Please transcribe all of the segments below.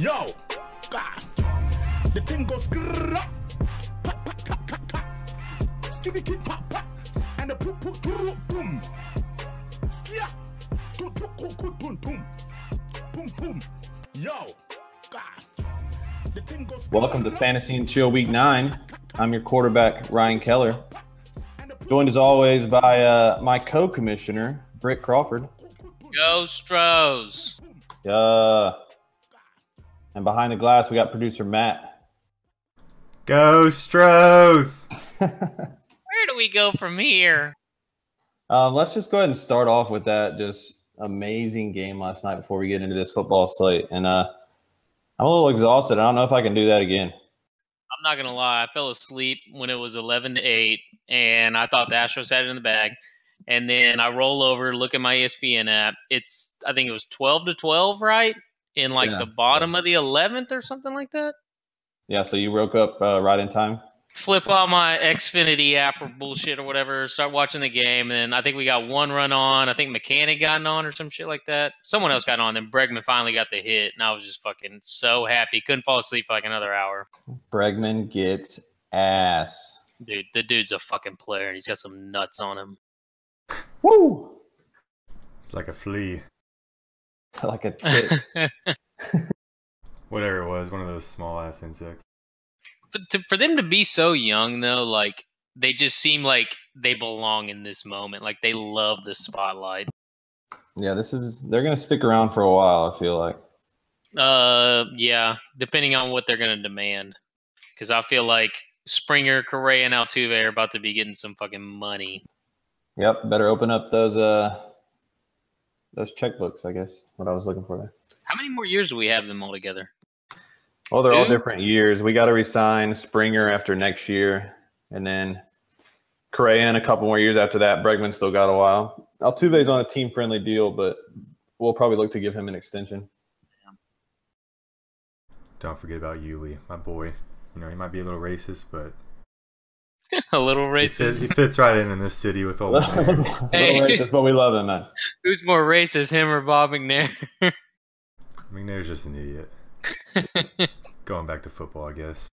Yo, God, the thing goes grrrr, skitty kid pop pop, and the poop poop boom, skia, boom boom, boom boom. Yo, God, the thing goes. Welcome to Fantasy and Chill Week 9. I'm your quarterback, Ryan Keller. Joined as always by my co-commissioner, Britt Crawford. Go Stros. And behind the glass, we got producer Matt. Go Stros! Where do we go from here? Let's just go ahead and start off with that just amazing game last night before we get into this football slate. And I'm a little exhausted. I don't know if I can do that again. I'm not going to lie. I fell asleep when it was 11-8, and I thought the Astros had it in the bag. And then I roll over, look at my ESPN app. I think it was 12-12, right? In the bottom of the 11th or something like that. Yeah, so you woke up right in time? Flip out my Xfinity app or bullshit or whatever, start watching the game, and I think we got one run on. I think Mechanic got on or some shit like that. Someone else got on, then Bregman finally got the hit, and I was just fucking so happy. Couldn't fall asleep for like another hour. Bregman gets ass. Dude, the dude's a fucking player. He's got some nuts on him. Woo! It's like a flea. Like a tit. Whatever it was, one of those small-ass insects. For them to be so young, though, they just seem like they belong in this moment. Like, they love the spotlight. Yeah, they're going to stick around for a while, I feel like. Yeah, depending on what they're going to demand. Because I feel like Springer, Correa, and Altuve are about to be getting some fucking money. Yep, better open up those checkbooks, I guess, what I was looking for there. How many more years do we have them all together? Well, they're all different years. We got to resign Springer after next year, and then Correa in a couple more years after that. Bregman still got a while. Altuve's on a team-friendly deal, but we'll probably look to give him an extension. Don't forget about Yuli, my boy. You know, he might be a little racist, but a little racist. He fits right in this city with all a little racist, but we love him, man. Who's more racist, him or Bob McNair? McNair's just an idiot. Going back to football, I guess.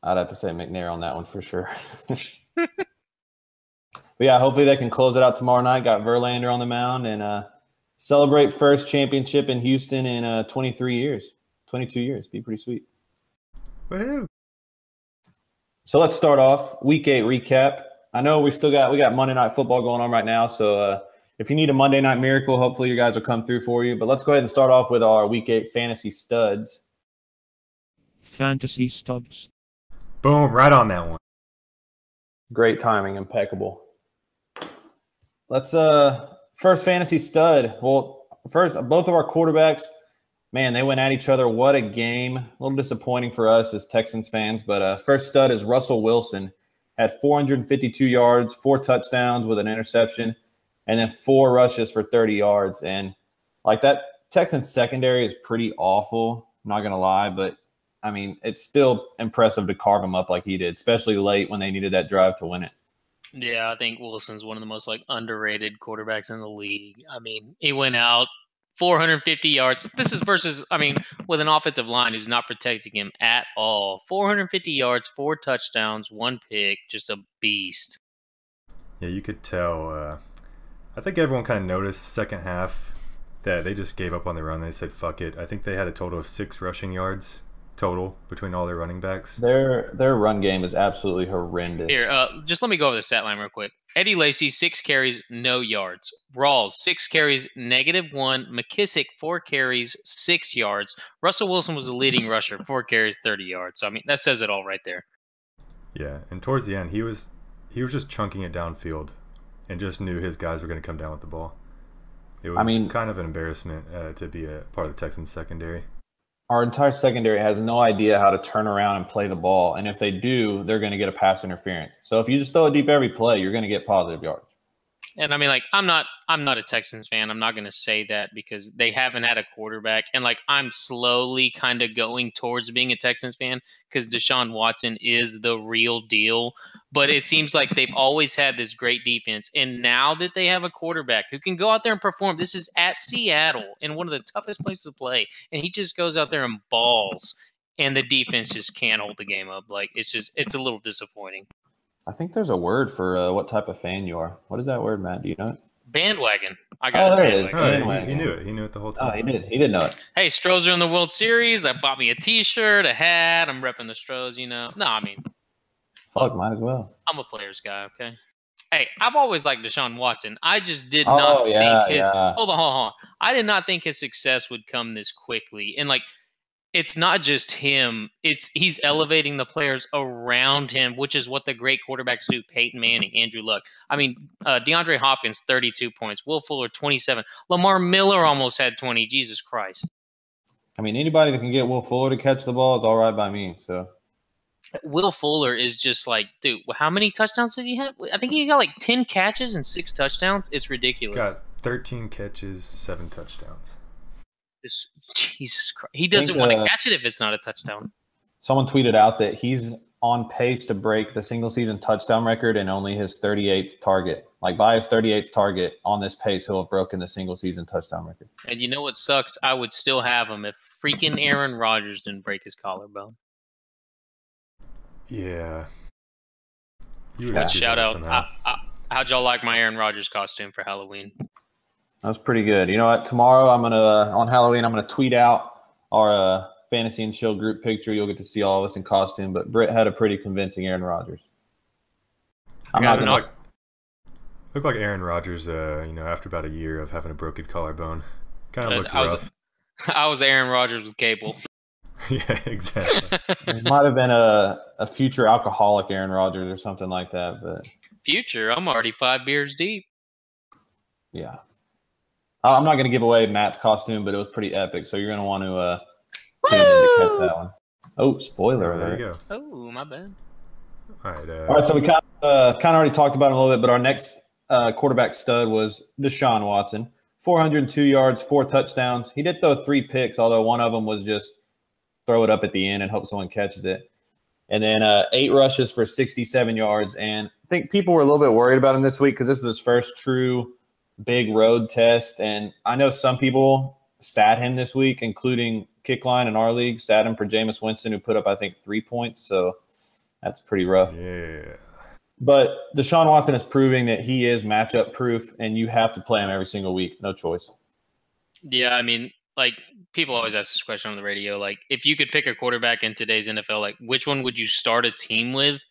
I'd have to say McNair on that one for sure. But yeah, hopefully they can close it out tomorrow night. Got Verlander on the mound and celebrate first championship in Houston in 22 years. Be pretty sweet. Woohoo! So let's start off Week 8 recap. I know we got Monday Night Football going on right now, so if you need a Monday Night Miracle, hopefully you guys will come through for you. But let's go ahead and start off with our Week 8 fantasy studs. Fantasy studs. Boom, right on that one. Great timing, impeccable. Let's first fantasy stud. Well, first, both of our quarterbacks, man, they went at each other. What a game. A little disappointing for us as Texans fans. But first stud is Russell Wilson. Had 452 yards, 4 touchdowns with an interception, and then 4 rushes for 30 yards. And that Texans secondary is pretty awful. I'm not going to lie. But, I mean, it's still impressive to carve him up like he did, especially late when they needed that drive to win it. Yeah, I think Wilson's one of the most underrated quarterbacks in the league. I mean, he went out 450 yards. This is versus, with an offensive line who's not protecting him at all. 450 yards, 4 touchdowns, 1 pick, just a beast. Yeah, you could tell. I think everyone kind of noticed second half that they just gave up on the run. They said, fuck it. I think they had a total of 6 rushing yards total between all their running backs. Their run game is absolutely horrendous. Here, just let me go over the stat line real quick. Eddie Lacy, 6 carries, no yards. Rawls, 6 carries, -1. McKissick, 4 carries, 6 yards. Russell Wilson was the leading rusher, 4 carries, 30 yards. So, that says it all right there. Yeah, and towards the end, he was just chunking it downfield and just knew his guys were going to come down with the ball. It was kind of an embarrassment to be a part of the Texans secondary. Our entire secondary has no idea how to turn around and play the ball. And if they do, they're going to get a pass interference. So if you just throw it deep every play, you're going to get positive yards. And I mean, like, I'm not a Texans fan. I'm not going to say that because they haven't had a quarterback. And like, I'm slowly kind of going towards being a Texans fan because DeShaun Watson is the real deal. But it seems like they've always had this great defense. And now that they have a quarterback who can go out there and perform, this is at Seattle in one of the toughest places to play. And he just goes out there and balls. And the defense just can't hold the game up. Like, it's a little disappointing. I think there's a word for what type of fan you are. What is that word, Matt? Do you know it? Bandwagon. I got there it. Is. He knew it. He knew it the whole time. Oh, he did. He did know it. Hey, Stros are in the World Series. I bought me a T-shirt, a hat. I'm repping the Stros, No, I mean. Fuck, might as well. I'm a players guy, okay? Hey, I've always liked DeShaun Watson. I just did not think his – hold on. I did not think his success would come this quickly. And, like, it's not just him. He's elevating the players around him, which is what the great quarterbacks do. Peyton Manning, Andrew Luck. I mean, DeAndre Hopkins, 32 points. Will Fuller, 27. Lamar Miller almost had 20. Jesus Christ. I mean, anybody that can get Will Fuller to catch the ball is all right by me. So Will Fuller is just like, dude, how many touchdowns does he have? I think he got like 10 catches and 6 touchdowns. It's ridiculous. Got 13 catches, 7 touchdowns. Jesus Christ. He doesn't want to catch it if it's not a touchdown. Someone tweeted out that he's on pace to break the single season touchdown record and only his 38th target. Like by his 38th target on this pace, he'll have broken the single season touchdown record. And you know what sucks? I would still have him if freaking Aaron Rodgers didn't break his collarbone. Yeah. Shout out. How'd y'all like my Aaron Rodgers costume for Halloween? That was pretty good. You know what? Tomorrow on Halloween, I'm gonna tweet out our Fantasy and Chill group picture. You'll get to see all of us in costume. But Britt had a pretty convincing Aaron Rodgers. Looked like Aaron Rodgers. After about a year of having a broken collarbone, kind of looked rough. I was Aaron Rodgers with cable. Yeah, exactly. It might have been a future alcoholic Aaron Rodgers or something like that. But future, I'm already 5 beers deep. Yeah. I'm not going to give away Matt's costume, but it was pretty epic. So you're going to want to tune in to catch that one. Oh, spoiler alert. There you go. Oh, my bad. All right. All right. So we kind of already talked about it a little bit, but our next quarterback stud was DeShaun Watson. 402 yards, 4 touchdowns. He did throw 3 picks, although one of them was just throw it up at the end and hope someone catches it. And then 8 rushes for 67 yards. And I think people were a little bit worried about him this week because this was his first true big road test. And I know some people sat him this week, including Kickline in our league, sat him for Jameis Winston, who put up, I think, 3 points. So that's pretty rough. Yeah. But DeShaun Watson is proving that he is matchup proof, and you have to play him every single week. No choice. Yeah, I mean, like, people always ask this question on the radio. Like, if you could pick a quarterback in today's NFL, like, which one would you start a team with?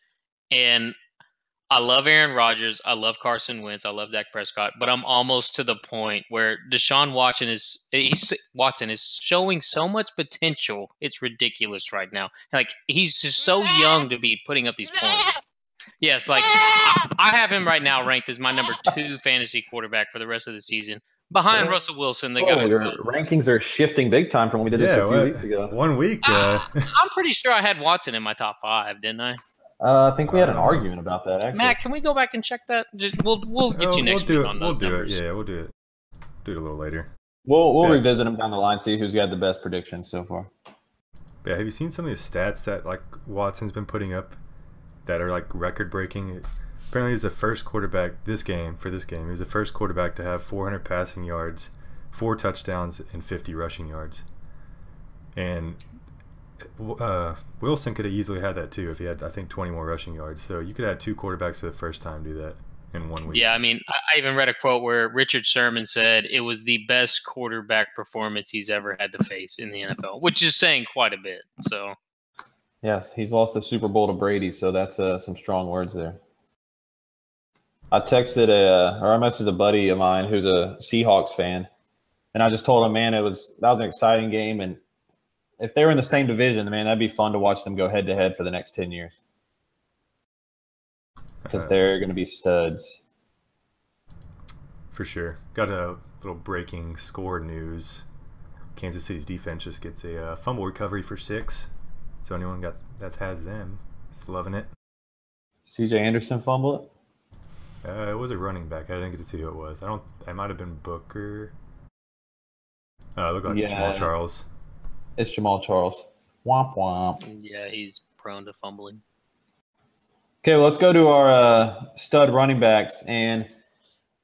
And I love Aaron Rodgers. I love Carson Wentz. I love Dak Prescott. But I'm almost to the point where DeShaun Watson is showing so much potential. It's ridiculous right now. Like, he's just so young to be putting up these points. Yes, like, I have him right now ranked as my number 2 fantasy quarterback for the rest of the season. Behind Russell Wilson, the guy. Your rankings are shifting big time from when we did this a few weeks ago. 1 week. I'm pretty sure I had Watson in my top 5, didn't I? I think we had an argument about that, actually. Matt, can we go back and check that? We'll get you next week on those numbers. Yeah, we'll do it. Do it a little later. We'll revisit them down the line, see who's got the best predictions so far. Yeah, have you seen some of the stats that like Watson's been putting up that are like record breaking? Apparently, he's the first quarterback this game. He's the first quarterback to have 400 passing yards, 4 touchdowns, and 50 rushing yards. And Wilson could have easily had that too if he had, I think, 20 more rushing yards. So you could have 2 quarterbacks for the first time do that in 1 week. Yeah, I mean, I even read a quote where Richard Sherman said it was the best quarterback performance he's ever had to face in the NFL, which is saying quite a bit. So, yes, he's lost the Super Bowl to Brady, so that's some strong words there. I texted I messaged a buddy of mine who's a Seahawks fan, and I just told him, man, that was an exciting game, and if they were in the same division, man, that'd be fun to watch them go head to head for the next 10 years. Because they're going to be studs. For sure. Got a little breaking score news. Kansas City's defense just gets a fumble recovery for 6. So anyone that has them is loving it. CJ Anderson fumble it? It was a running back. I didn't get to see who it was. I might have been Booker. It looked like Jamal Charles. It's Jamal Charles. Womp womp. Yeah, he's prone to fumbling. Okay, well, let's go to our stud running backs. And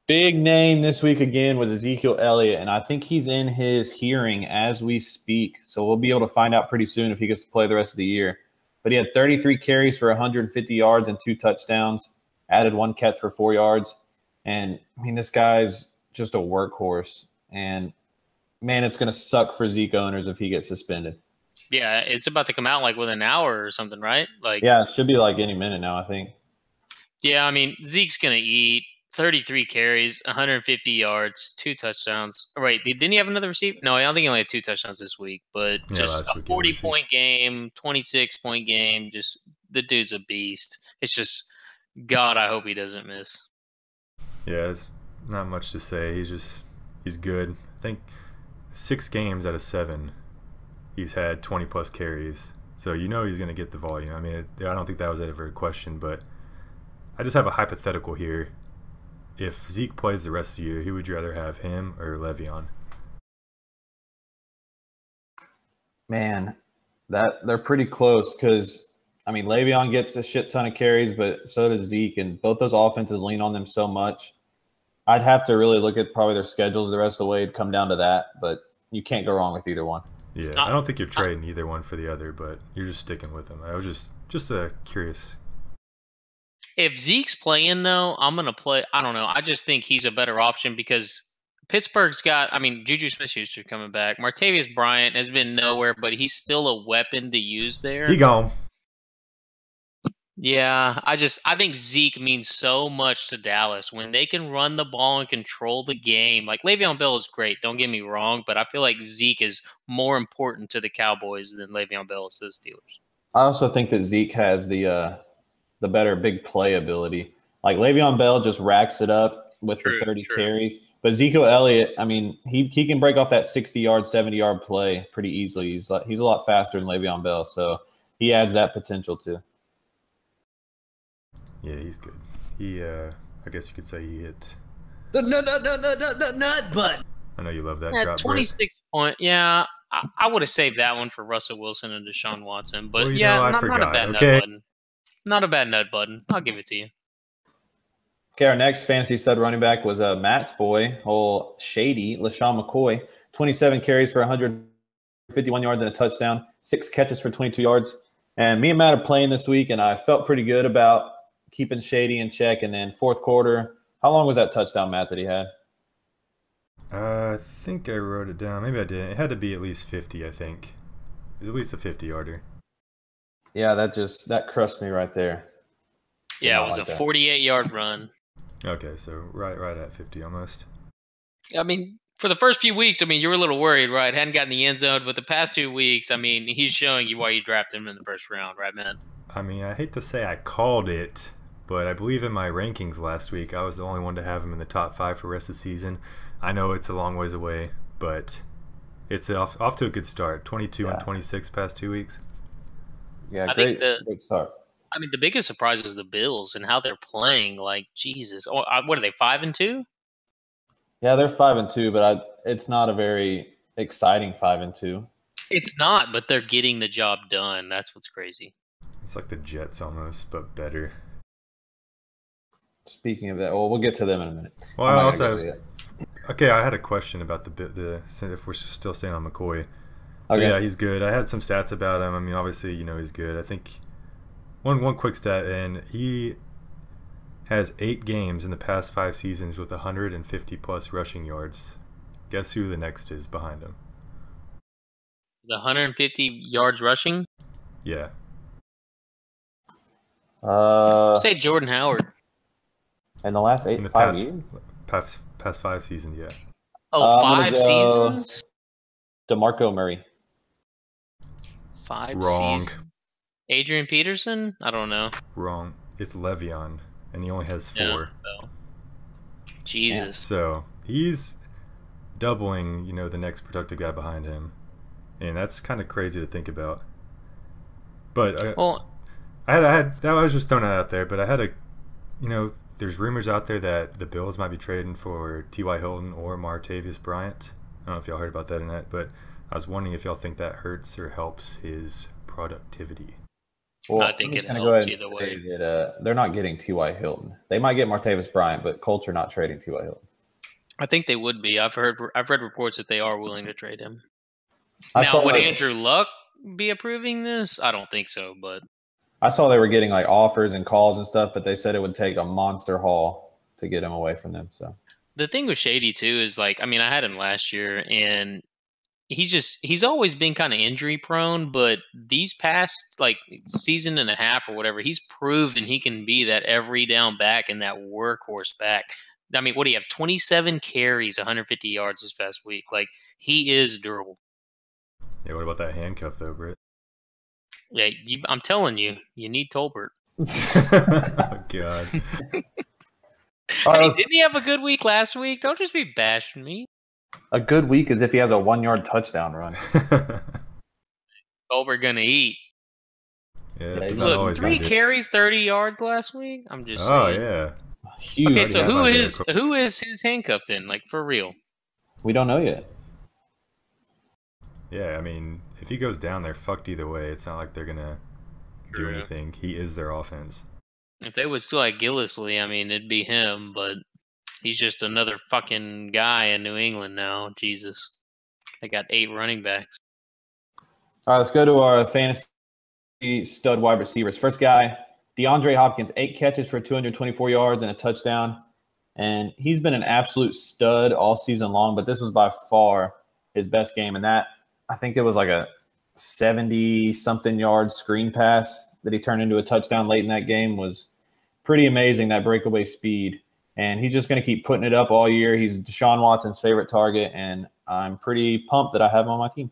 big name this week again was Ezekiel Elliott, and I think he's in his hearing as we speak. So we'll be able to find out pretty soon if he gets to play the rest of the year. But he had 33 carries for 150 yards and 2 touchdowns, added 1 catch for 4 yards. And, I mean, this guy's just a workhorse. And, man, it's going to suck for Zeke owners if he gets suspended. Yeah, it's about to come out like within an hour or something, right? Yeah, it should be like any minute now, I think. Yeah, I mean, Zeke's going to eat 33 carries, 150 yards, 2 touchdowns. Wait, didn't he have another receiver? No, I don't think he only had 2 touchdowns this week, but just a 40-point game, 26-point game. Just the dude's a beast. It's just, God, I hope he doesn't miss. Yeah, it's not much to say. He's good. I think 6 games out of 7, he's had 20-plus carries. So you know he's going to get the volume. I mean, I don't think that was ever a question, but I just have a hypothetical here. If Zeke plays the rest of the year, who would you rather have, him or Le'Veon? Man, they're pretty close because, I mean, Le'Veon gets a shit ton of carries, but so does Zeke, and both those offenses lean on them so much. I'd have to really look at probably their schedules the rest of the way. It'd come down to that, but you can't go wrong with either one. Yeah, I don't think you're trading either one for the other, but you're just sticking with them. I was just curious. If Zeke's playing, though, I'm going to play. I don't know. I just think he's a better option because Pittsburgh's got, I mean, JuJu SmithSchuster coming back. Martavius Bryant has been nowhere, but he's still a weapon to use there. He gone. Yeah, I think Zeke means so much to Dallas when they can run the ball and control the game. Like, Le'Veon Bell is great, don't get me wrong, but I feel like Zeke is more important to the Cowboys than Le'Veon Bell is to the Steelers. I also think that Zeke has the better big play ability. Like, Le'Veon Bell just racks it up with the 30 carries. But Ezekiel Elliott, I mean, he can break off that 60-yard, 70-yard play pretty easily. He's a lot faster than Le'Veon Bell, so he adds that potential too. Yeah, he's good. He, I guess you could say he hit the nut button. I know you love that Yeah, drop. 26 point. Yeah, I would have saved that one for Russell Wilson and DeShaun Watson. But Well, yeah, I not a forgot. bad Okay. nut button. Not a bad nut button. I'll give it to you. Okay, our next fantasy stud running back was Matt's boy, old Shady, LeSean McCoy. 27 carries for 151 yards and a touchdown, 6 catches for 22 yards. And me and Matt are playing this week, and I felt pretty good about keeping Shady in check. And then fourth quarter, how long was that touchdown, Matt, that he had? I think I wrote it down. Maybe I didn't. It had to be at least 50, I think. It was at least a 50-yarder. Yeah, that crushed me right there. Yeah, it was a 48-yard run. Okay, so right at 50 almost. I mean, for the first few weeks, I mean, you were a little worried, right? Hadn't gotten the end zone, but the past 2 weeks, I mean, he's showing you why you drafted him in the first round, right, man? I mean, I hate to say I called it, but I believe in my rankings last week, I was the only one to have him in the top 5 for the rest of the season. I know it's a long ways away, but it's off to a good start. 22 and 26 past 2 weeks. Yeah, I great start. I mean, the biggest surprise is the Bills and how they're playing. Like, Jesus. Oh, what are they, 5-2? Yeah, they're 5-2, but it's not a very exciting 5-2. It's not, but they're getting the job done. That's what's crazy. It's like the Jets almost, but better. Speaking of that, well, we'll get to them in a minute. Well, I also okay. I had a question about the if we're still staying on McCoy. So, okay. Yeah, he's good. I had some stats about him. I mean, obviously, you know he's good. I think one quick stat, and he has 8 games in the past 5 seasons with 150 plus rushing yards. Guess who the next is behind him? The 150 yards rushing? Yeah. Say Jordan Howard. In the last 5 years? Past 5 seasons, yeah. Oh, 5 seasons? DeMarco Murray. 5 Wrong. seasons. Adrian Peterson? I don't know. Wrong. It's Le'Veon, and he only has 4. Yeah, so. Jesus. So he's doubling, you know, the next productive guy behind him, and that's kind of crazy to think about. But I had that. I was just throwing it out there. But I had the there's rumors out there that the Bills might be trading for T.Y. Hilton or Martavis Bryant. I don't know if y'all heard about that or not, but I was wondering if y'all think that hurts or helps his productivity. Well, I think it go ahead helps and either say way. that, they're not getting T.Y. Hilton. They might get Martavis Bryant, but Colts are not trading T.Y. Hilton. I think they would be. I've read reports that they are willing to trade him. I Now, saw would that- Andrew Luck be approving this? I don't think so, but I saw they were getting like offers and calls and stuff, but they said it would take a monster haul to get him away from them. So the thing with Shady too is like, I mean, I had him last year, and he's always been kind of injury prone, but these past like season and a half or whatever, he's proven he can be that every down back and that workhorse back. I mean, what do you have? 27 carries, 150 yards this past week. Like, he is durable. Yeah, what about that handcuff though, Britt? Yeah, I'm telling you, you need Tolbert. Oh, God. Hey, didn't he have a good week last week? Don't just be bashing me. a good week is if he has a 1-yard touchdown run. Tolbert gonna eat. Yeah, that's Look, about always Look, 3 gonna do. carries, 30 yards last week. I'm just Oh, saying. yeah. Huge. Okay, so have who is his handcuff then? Like, for real? We don't know yet. Yeah, I mean, if he goes down, they're fucked either way. It's not like they're going to do True. anything. He is their offense. If they would still like Gillisley, I mean, it'd be him, but he's just another fucking guy in New England now. Jesus. They got 8 running backs. All right, let's go to our fantasy stud wide receivers. First guy, DeAndre Hopkins, 8 catches for 224 yards and a touchdown. And he's been an absolute stud all season long, but this was by far his best game. And that, I think it was like a 70-something yard screen pass that he turned into a touchdown late in that game was pretty amazing, that breakaway speed. And he's just going to keep putting it up all year. He's DeShaun Watson's favorite target, and I'm pretty pumped that I have him on my team.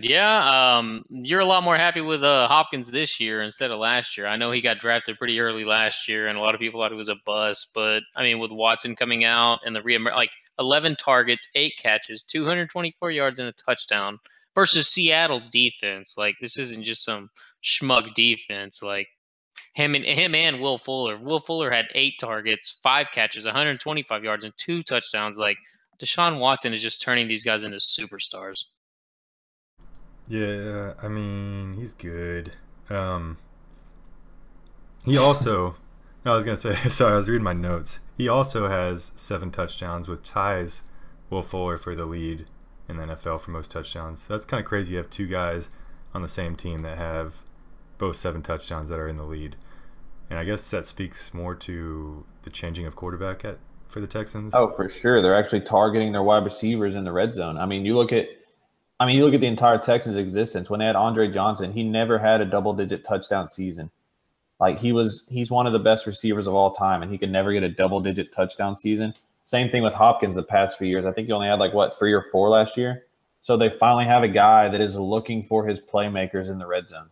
Yeah, you're a lot more happy with Hopkins this year instead of last year. I know he got drafted pretty early last year, and a lot of people thought it was a bust. But, I mean, with Watson coming out and the like 11 targets, 8 catches, 224 yards, and a touchdown versus Seattle's defense. Like, this isn't just some schmuck defense. Like, him and Will Fuller. Will Fuller had 8 targets, 5 catches, 125 yards, and 2 touchdowns. Like, DeShaun Watson is just turning these guys into superstars. Yeah, I mean, he's good. He also, I was going to say, sorry, I was reading my notes. He also has 7 touchdowns, which ties Will Fuller for the lead in the NFL for most touchdowns. So that's kind of crazy. You have 2 guys on the same team that have both 7 touchdowns that are in the lead. And I guess that speaks more to the changing of quarterback for the Texans. Oh, for sure. They're actually targeting their wide receivers in the red zone. I mean, you look at the entire Texans' existence. When they had Andre Johnson, he never had a double-digit touchdown season. Like, he's one of the best receivers of all time, and he could never get a double-digit touchdown season. Same thing with Hopkins the past few years. I think he only had 3 or 4 last year. So they finally have a guy that is looking for his playmakers in the red zone.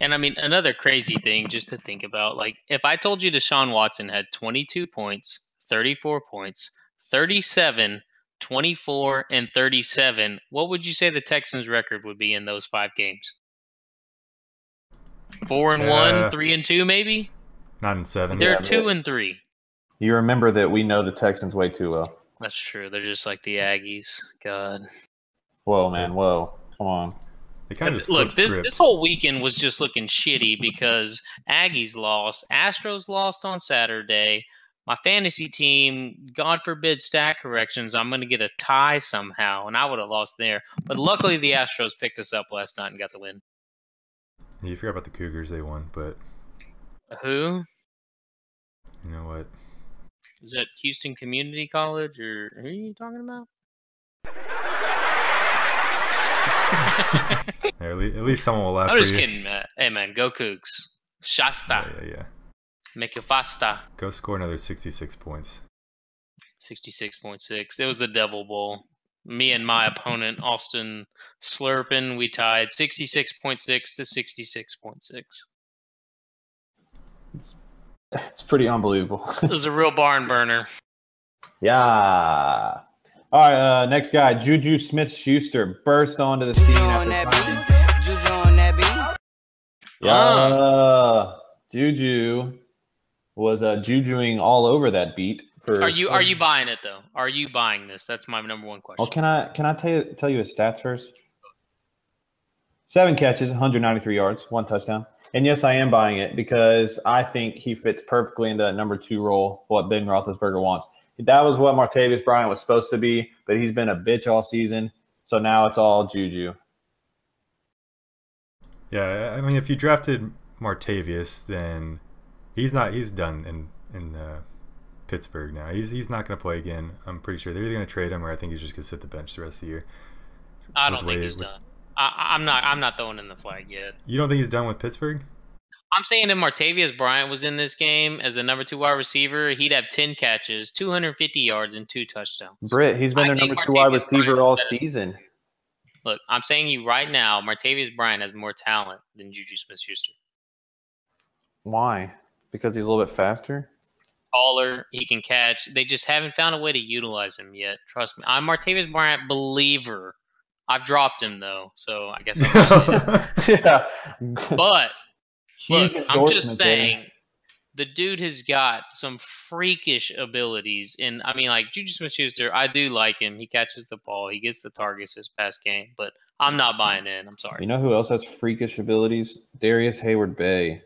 And I mean, another crazy thing just to think about, like, if I told you DeShaun Watson had 22 points, 34 points, 37, 24, and 37, what would you say the Texans' record would be in those 5 games? 4-1, 3-2, maybe? 9-7. They're 2-3. You remember that we know the Texans way too well. That's true. They're just like the Aggies. God. Whoa, man. Whoa. Come on. They kind of just Look, flipped script. this whole weekend was just looking shitty because Aggies lost, Astros lost on Saturday. My fantasy team, God forbid stack corrections, I'm going to get a tie somehow, and I would have lost there. But luckily, the Astros picked us up last night and got the win. You forgot about the Cougars. They won, but Who? you know what? Is that Houston Community College, or who are you talking about? Hey, at least someone will laugh I'm for just you. kidding, man. Hey, man, go Cougs. Shasta. Yeah. Make it faster. Go score another 66 points. 66.6. It was the Devil Bowl. Me and my opponent, Austin Slurpin, we tied 66.6 to 66.6. It's pretty unbelievable. It was a real barn burner. Yeah. All right, next guy, JuJu SmithSchuster burst onto the scene. JuJu on that beat. Yeah. JuJu was jujuing all over that beat. Are you buying it though? Are you buying this? That's my number one question. Well, can I tell you his stats first? 7 catches, 193 yards, 1 touchdown. And yes, I am buying it because I think he fits perfectly into that number 2 role, what Ben Roethlisberger wants. That was what Martavis Bryant was supposed to be, but he's been a bitch all season. So now it's all Juju. Yeah, I mean, if you drafted Martavius, then he's done in Pittsburgh now. He's not going to play again. I'm pretty sure they're either going to trade him or I think he's just going to sit the bench the rest of the year. I don't think he's done. I'm not throwing in the flag yet. You don't think he's done with Pittsburgh? I'm saying if Martavius Bryant was in this game as the number 2 wide receiver, he'd have 10 catches, 250 yards, and 2 touchdowns. Britt, he's been their number 2 wide receiver all season. Look, I'm saying you right now, Martavius Bryant has more talent than JuJu SmithSchuster. Why? Because he's a little bit faster? Taller, he can catch. They just haven't found a way to utilize him yet. Trust me. I'm Martavius Bryant believer. I've dropped him, though, so I guess yeah. But look, I'm just saying, the dude has got some freakish abilities. And, I mean, like, JuJu SmithSchuster, I do like him. He catches the ball. He gets the targets this past game. But I'm not buying in. I'm sorry. You know who else has freakish abilities? Darius Hayward-Bay.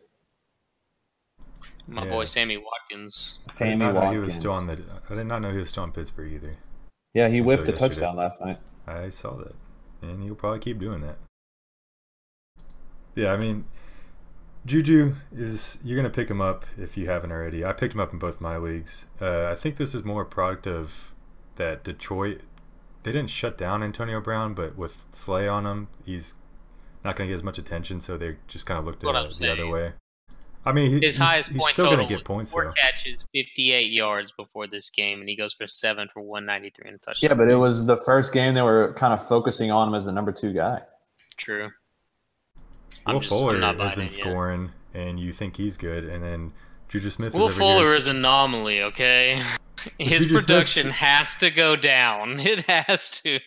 My boy Sammy Watkins. Sammy I did not know he was still on Pittsburgh either. Yeah, he whiffed a touchdown last night. I saw that. And he'll probably keep doing that. Yeah, I mean, Juju you're going to pick him up if you haven't already. I picked him up in both my leagues. I think this is more a product of that Detroit. They didn't shut down Antonio Brown, but with Slay on him, he's not going to get as much attention, so they just kind of looked at it the other way. I mean, his highest point still total going to get points, 4 though. catches, 58 yards before this game, and he goes for 7 for 193 and a touchdown. Yeah, but it was the first game they were kind of focusing on him as the number 2 guy. True. Will Fuller has been scoring, and you think he's good, and then JuJu Smith. Will Fuller is an anomaly, okay? His production has to go down. It has to.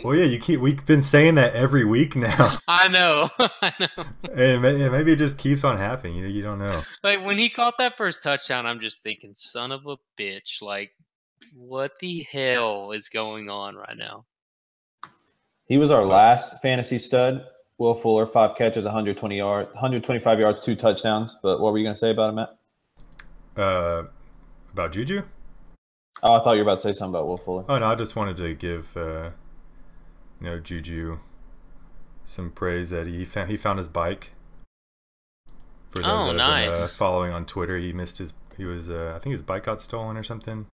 Well, yeah, we've been saying that every week now. I know. And maybe it just keeps on happening. You don't know. Like, when he caught that first touchdown, I'm just thinking, son of a bitch. Like, what the hell is going on right now? He was our last fantasy stud. Will Fuller, 5 catches, 125 yards, 2 touchdowns. But what were you going to say about him, Matt? About Juju? Oh, I thought you were about to say something about Will Fuller. Oh, no, I just wanted to give Juju some praise that he found his bike. For those that have been following on Twitter, I think his bike got stolen or something.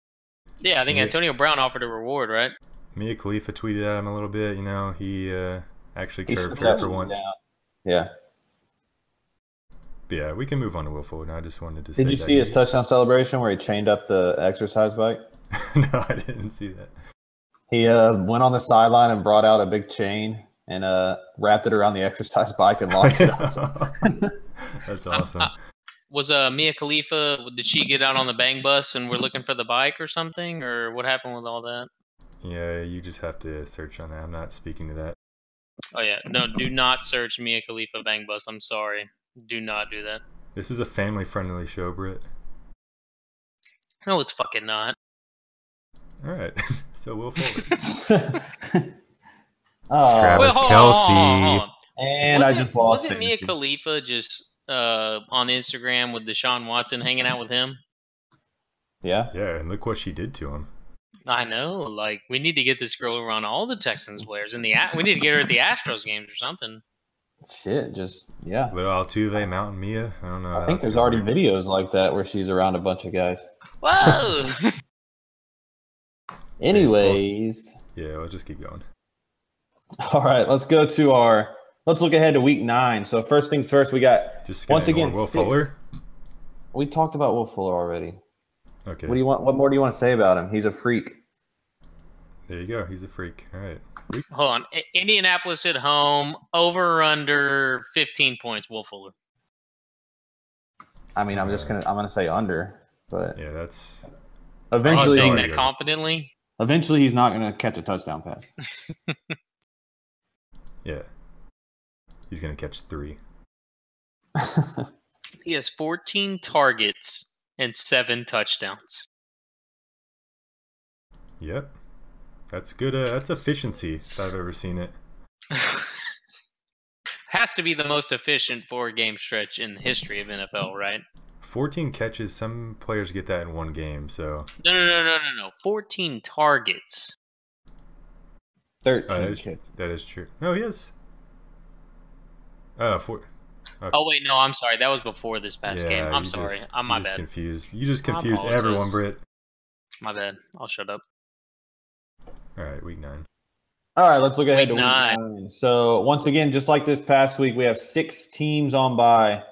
Yeah, I think Antonio Brown offered a reward, right? Mia Khalifa tweeted at him a little bit. He actually cared for once. Yeah. But yeah, we can move on to Will Fuller. I just wanted to say. Did you see his touchdown celebration where he chained up the exercise bike? No, I didn't see that. He went on the sideline and brought out a big chain and wrapped it around the exercise bike and locked it up. That's awesome. Was Mia Khalifa, did she get out on the bang bus and we're looking for the bike or something? Or what happened with all that? Yeah, you just have to search on that. I'm not speaking to that. Oh, yeah. No, do not search Mia Khalifa bang bus. I'm sorry. Do not do that. This is a family-friendly show, Britt. No, it's fucking not. All right. So Will Fuller. Travis Kelce. And I just lost. Wasn't Mia Khalifa just on Instagram with DeShaun Watson hanging out with him? Yeah. Yeah, and look what she did to him. I know. Like, we need to get this girl around all the Texans players. We need to get her at the Astros games or something. Shit, yeah. Little Altuve, Mountain Mia. I don't know. I think there's already videos like that where she's around a bunch of guys. Whoa! Anyways. Yeah, we'll just keep going. All right, let's look ahead to week 9. So first things first, we got once again Will Fuller. We talked about Will Fuller already. Okay. What more do you want to say about him? He's a freak. There you go. He's a freak. All right. Hold on. Indianapolis at home, over or under 15 points, Will Fuller. I mean, I'm gonna say under, but yeah, that's eventually. Saying that confidently. Eventually, he's not gonna catch a touchdown pass. Yeah, he's gonna catch 3. He has 14 targets and 7 touchdowns. Yep. That's good. That's efficiency if I've ever seen it. Has to be the most efficient 4-game stretch in the history of NFL, right? 14 catches. Some players get that in one game, so. No. 14 targets. 13. That is true. No, he is. Okay. Oh, wait, no, I'm sorry. That was before this past game. I'm sorry. My bad. Confused. You just confused everyone, Britt. My bad. I'll shut up. All right, week 9. All right, let's look ahead to Week week 9. So, once again, just like this past week, we have 6 teams on bye.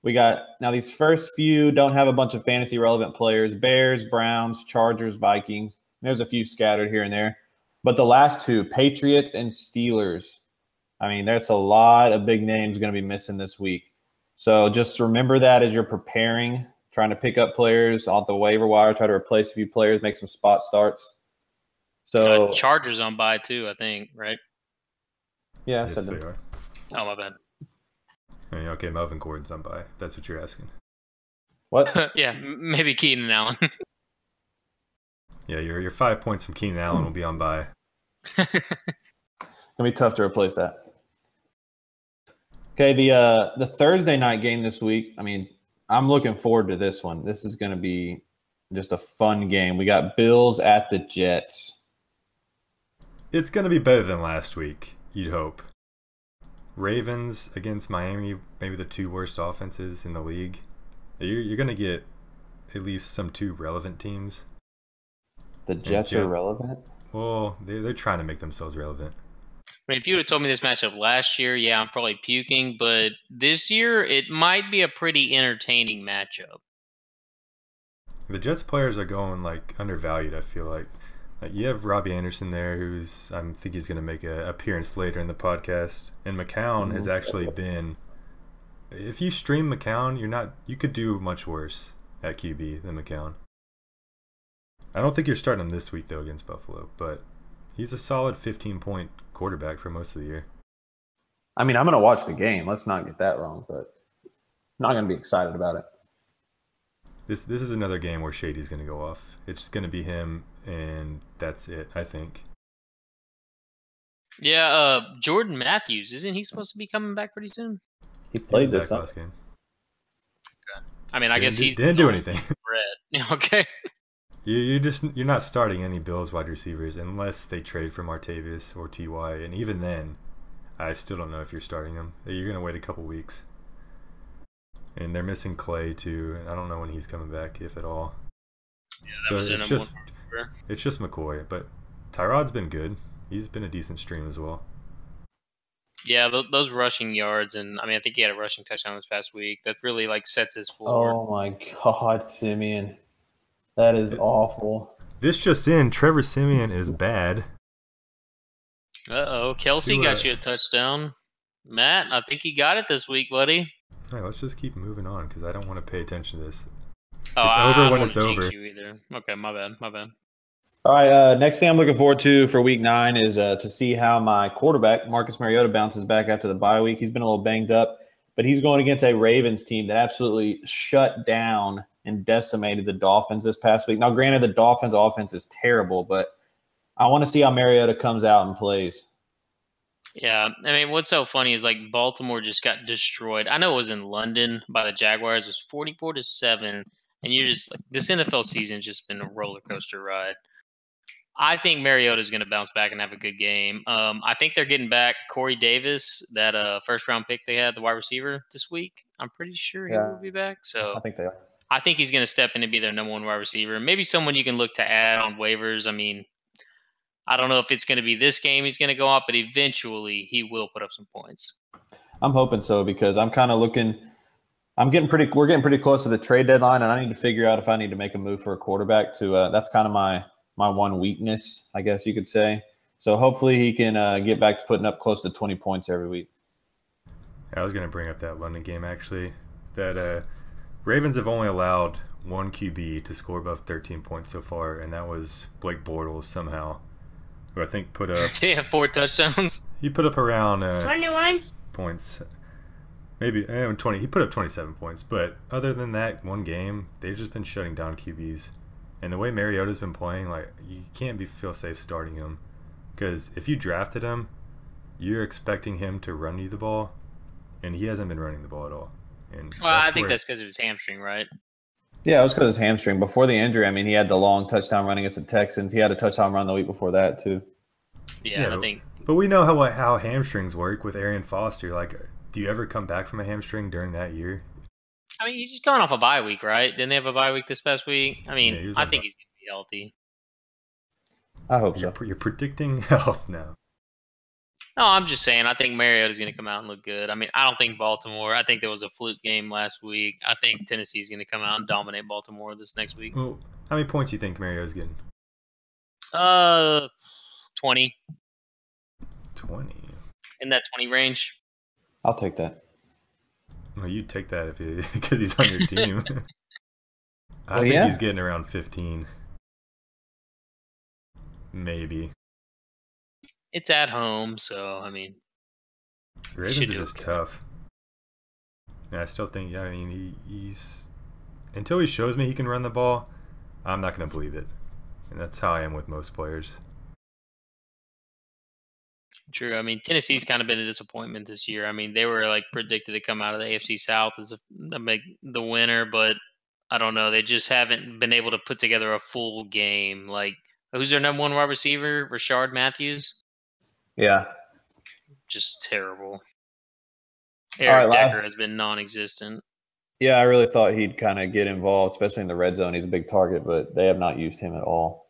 We got, now these first few don't have a bunch of fantasy relevant players. Bears, Browns, Chargers, Vikings. There's a few scattered here and there. But the last 2, Patriots and Steelers. I mean, there's a lot of big names going to be missing this week. So just remember that as you're preparing, trying to pick up players off the waiver wire, try to replace a few players, make some spot starts. So Chargers on bye too, I think, right? Yeah, yes, they are. Oh, my bad. I mean, okay, Melvin Gordon's on bye. That's what you're asking. What? Yeah, maybe Keenan Allen. Yeah, your 5 points from Keenan Allen will be on bye. It's going to be tough to replace that. Okay, the Thursday night game this week, I mean, I'm looking forward to this one. This is going to be just a fun game. We got Bills at the Jets. It's going to be better than last week, you'd hope. Ravens against Miami, maybe the 2 worst offenses in the league. You're going to get at least some 2 relevant teams. The Jets are relevant? Well, they're trying to make themselves relevant. I mean, if you would have told me this matchup last year, yeah, I'm probably puking. But this year, it might be a pretty entertaining matchup. The Jets players are going like undervalued, I feel like. You have Robbie Anderson there, I think he's going to make an appearance later in the podcast. And McCown has actually been. If you stream McCown, you could do much worse at QB than McCown. I don't think you're starting him this week though against Buffalo, but he's a solid 15-point quarterback for most of the year. I mean, I'm going to watch the game. Let's not get that wrong, but I'm not going to be excited about it. This is another game where Shady's going to go off. It's going to be him, and that's it, I think. Yeah, Jordan Matthews, isn't he supposed to be coming back pretty soon? He played this last game. Okay. I mean, I guess he didn't do anything. Okay. You're not starting any Bills wide receivers unless they trade for Martavius or Ty, and even then, I still don't know if you're starting them. You're going to wait a couple weeks. And they're missing Clay too. I don't know when he's coming back, if at all. Yeah, so it's just McCoy, but Tyrod's been good. He's been a decent stream as well. Yeah, those rushing yards, and I mean, I think he had a rushing touchdown this past week. That really sets his floor. Oh my God, Simeon, that is awful. This just in: Trevor Simeon is bad. Kelsey got you a touchdown. Matt, I think you got it this week, buddy. All right, let's just keep moving on because I don't want to pay attention to this. Oh, it's over when it's over. You either. Okay, my bad. All right, next thing I'm looking forward to for week 9 is to see how my quarterback, Marcus Mariota, bounces back after the bye week. He's been a little banged up, but he's going against a Ravens team that absolutely shut down and decimated the Dolphins this past week. Now, granted, the Dolphins' offense is terrible, but I want to see how Mariota comes out and plays. Yeah, I mean, what's so funny is Baltimore just got destroyed. I know it was in London by the Jaguars. It was 44-7, and you're just this NFL season's just been a roller coaster ride. I think Mariota's going to bounce back and have a good game. I think they're getting back Corey Davis, that first-round pick they had, the wide receiver, this week. I'm pretty sure he will be back. So I think they are. I think he's going to step in and be their number 1 wide receiver. Maybe someone you can look to add on waivers. I mean, I don't know if it's going to be this game he's going to go up, but eventually he will put up some points. I'm hoping so because I'm kind of looking – we're getting pretty close to the trade deadline, and I need to figure out if I need to make a move for a quarterback to that's kind of my one weakness, I guess you could say. So hopefully he can get back to putting up close to 20 points every week. I was going to bring up that London game, actually. That Ravens have only allowed one QB to score above 13 points so far, and that was Blake Bortles somehow, who I think put up... He had 4 touchdowns. He put up around 21 points. Maybe 20. He put up 27 points, but other than that one game, they've just been shutting down QBs. And the way Mariota's been playing, like, you can't feel safe starting him, because if you drafted him, you're expecting him to run you the ball, and he hasn't been running the ball at all. And I think that's because of his hamstring, right? Yeah, it was because of his hamstring. Before the injury, I mean, he had the long touchdown run against the Texans. He had a touchdown run the week before that, too. Yeah, I think. But we know how hamstrings work with Arian Foster. Like, do you ever come back from a hamstring during that year? I mean, he's just gone off a bye week, right? Didn't they have a bye week this past week? I mean, Yeah, I think he's going to be healthy. I hope so. You're predicting health now. No, I'm just saying, I think Mariota's going to come out and look good. I mean, I don't think Baltimore. I think there was a fluke game last week. I think Tennessee's going to come out and dominate Baltimore this next week. Well, how many points do you think Mariota's getting? 20. 20. In that 20 range. I'll take that. Well, you'd take that because he's on your team. I think he's getting around 15. Maybe. It's at home, so, I mean. Ravens are just tough. And I still think, I mean, he's. Until he shows me he can run the ball, I'm not going to believe it. And that's how I am with most players. True. I mean, Tennessee's kind of been a disappointment this year. I mean, they were like predicted to come out of the AFC South as the winner, but I don't know. They just haven't been able to put together a full game. Like, who's their number one wide receiver? Rashard Matthews? Yeah. Just terrible. Eric Decker has been non-existent. Yeah, I really thought he'd kind of get involved, especially in the red zone. He's a big target, but they have not used him at all.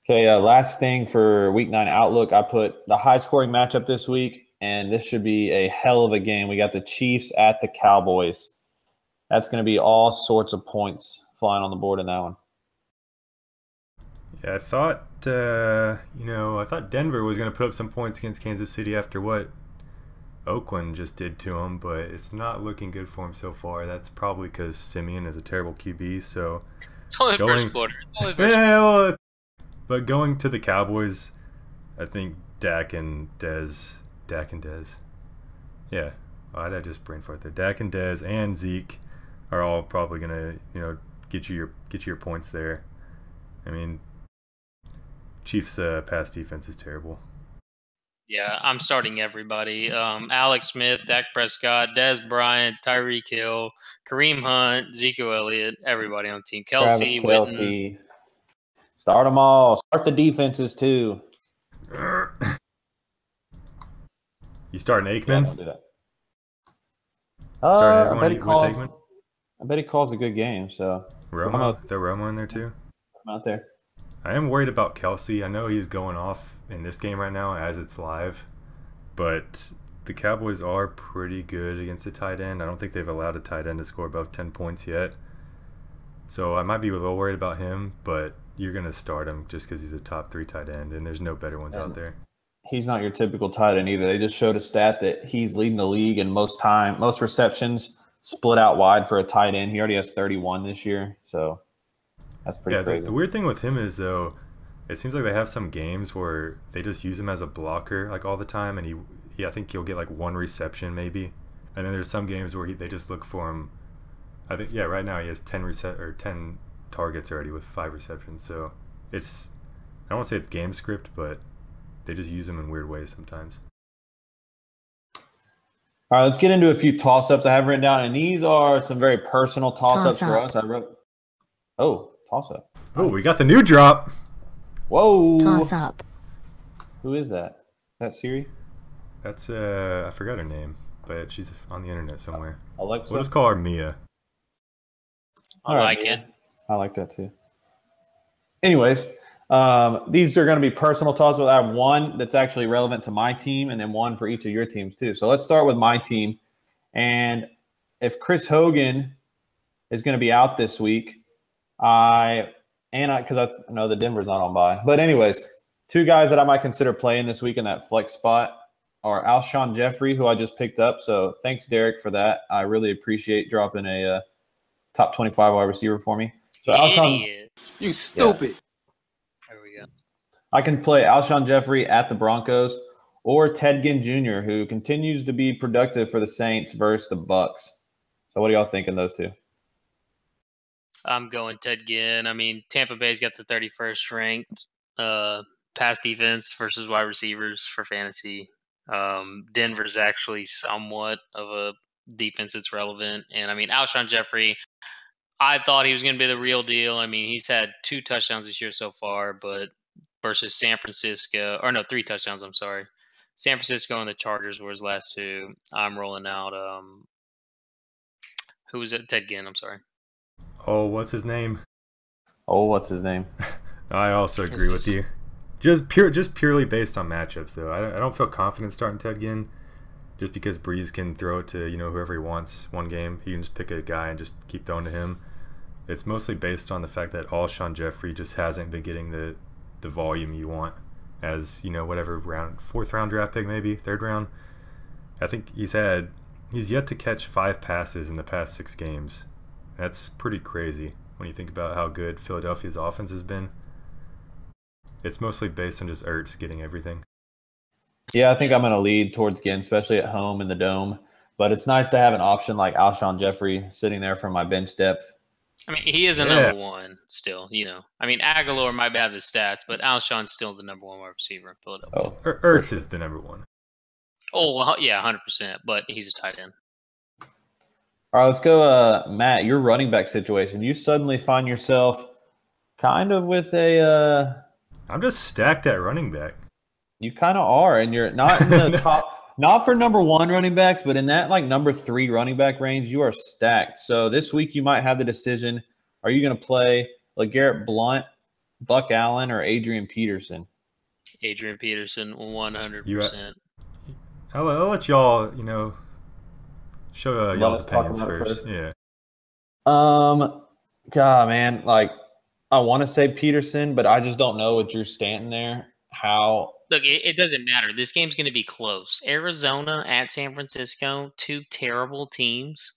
Okay, last thing for Week 9 outlook, I put the high-scoring matchup this week, and this should be a hell of a game. We got the Chiefs at the Cowboys. That's going to be all sorts of points flying on the board in that one. Yeah, I thought, I thought Denver was going to put up some points against Kansas City after what Oakland just did to him, but it's not looking good for him so far. That's probably because Simeon is a terrible QB, so... It's only first quarter. Well, but going to the Cowboys, I think Dak and Dez. Yeah, why did I just brain fart there? Dak and Dez and Zeke are all probably gonna, get you your points there. I mean, Chiefs' pass defense is terrible. Yeah, I'm starting everybody. Alex Smith, Dak Prescott, Dez Bryant, Tyreek Hill, Kareem Hunt, Ezekiel Elliott, everybody on the team. Kelsey. Start them all. Start the defenses, too. You starting Aikman? Yeah, don't do that. Starting everyone with Aikman? I bet he calls a good game. So Romo? Throw Romo in there, too? I'm out there. I am worried about Kelsey. I know he's going off in this game right now as it's live, but the Cowboys are pretty good against the tight end. I don't think they've allowed a tight end to score above 10 points yet. So I might be a little worried about him, but you're going to start him just because he's a top 3 tight end, and there's no better ones out there. He's not your typical tight end either. They just showed a stat that he's leading the league in most receptions split out wide for a tight end. He already has 31 this year, so that's pretty crazy. The weird thing with him is, though, it seems like they have some games where they just use him as a blocker like all the time, and I think he'll get like 1 reception maybe, and then there's some games where they just look for him. I think right now he has 10 targets already with 5 receptions. So I don't want to say it's game script, but they just use him in weird ways sometimes. All right, let's get into a few toss-ups I have written down, and these are some very personal toss-ups for us. Toss-up. Oh, we got the new drop. Whoa. Toss-up. Who is that? That Siri? That's I forgot her name, but she's on the internet somewhere. Alexa. We'll just call her Mia. I like it. I like that too. Anyways, these are going to be personal toss-ups. I have one that's actually relevant to my team, and then one for each of your teams too. So let's start with my team. And if Chris Hogan is going to be out this week, because I know the Denver's not on bye. But anyways, 2 guys that I might consider playing this week in that flex spot are Alshon Jeffrey, who I just picked up. So thanks, Derek, for that. I really appreciate dropping a top 25 wide receiver for me. So Alshon, you stupid. There we go. I can play Alshon Jeffrey at the Broncos, or Ted Ginn Jr., who continues to be productive for the Saints versus the Bucks. So what do y'all think in those two? I'm going Ted Ginn. I mean, Tampa Bay's got the 31st ranked pass defense versus wide receivers for fantasy. Denver's actually somewhat of a defense that's relevant. And, I mean, Alshon Jeffrey, I thought he was going to be the real deal. I mean, he's had 2 touchdowns this year so far, but versus San Francisco – or no, 3 touchdowns, I'm sorry. San Francisco and the Chargers were his last 2. I'm rolling out who was it? Ted Ginn, I'm sorry. Oh, what's his name? I also agree with you. Just purely based on matchups, though. I don't feel confident starting Ted Ginn just because Breeze can throw it to whoever he wants one game. He can just pick a guy and just keep throwing to him. It's mostly based on the fact that Alshon Jeffrey just hasn't been getting the volume you want as whatever round, 4th round draft pick, maybe 3rd round. I think he's yet to catch 5 passes in the past 6 games. That's pretty crazy when you think about how good Philadelphia's offense has been. It's mostly based on just Ertz getting everything. Yeah, I think I'm going to lead towards Ginn, especially at home in the Dome. But it's nice to have an option like Alshon Jeffrey sitting there for my bench depth. I mean, he is a number 1 still, I mean, Aguilar might have his stats, but Alshon's still the number 1 wide receiver in Philadelphia. Ertz is the number 1. Oh, well, yeah, 100%, but he's a tight end. All right, let's go, Matt, your running back situation. You suddenly find yourself kind of with a I'm just stacked at running back. You kind of are, and you're not in the top, not for number 1 running backs, but in that number 3 running back range, you are stacked. So this week you might have the decision: are you going to play LeGarrette Blount, Buck Allen, or Adrian Peterson? Adrian Peterson, 100%. I'll let y'all, show y'all's opinions first. Yeah. God, man, I want to say Peterson, but I just don't know with Drew Stanton there how. Look, it doesn't matter. This game's going to be close. Arizona at San Francisco, 2 terrible teams.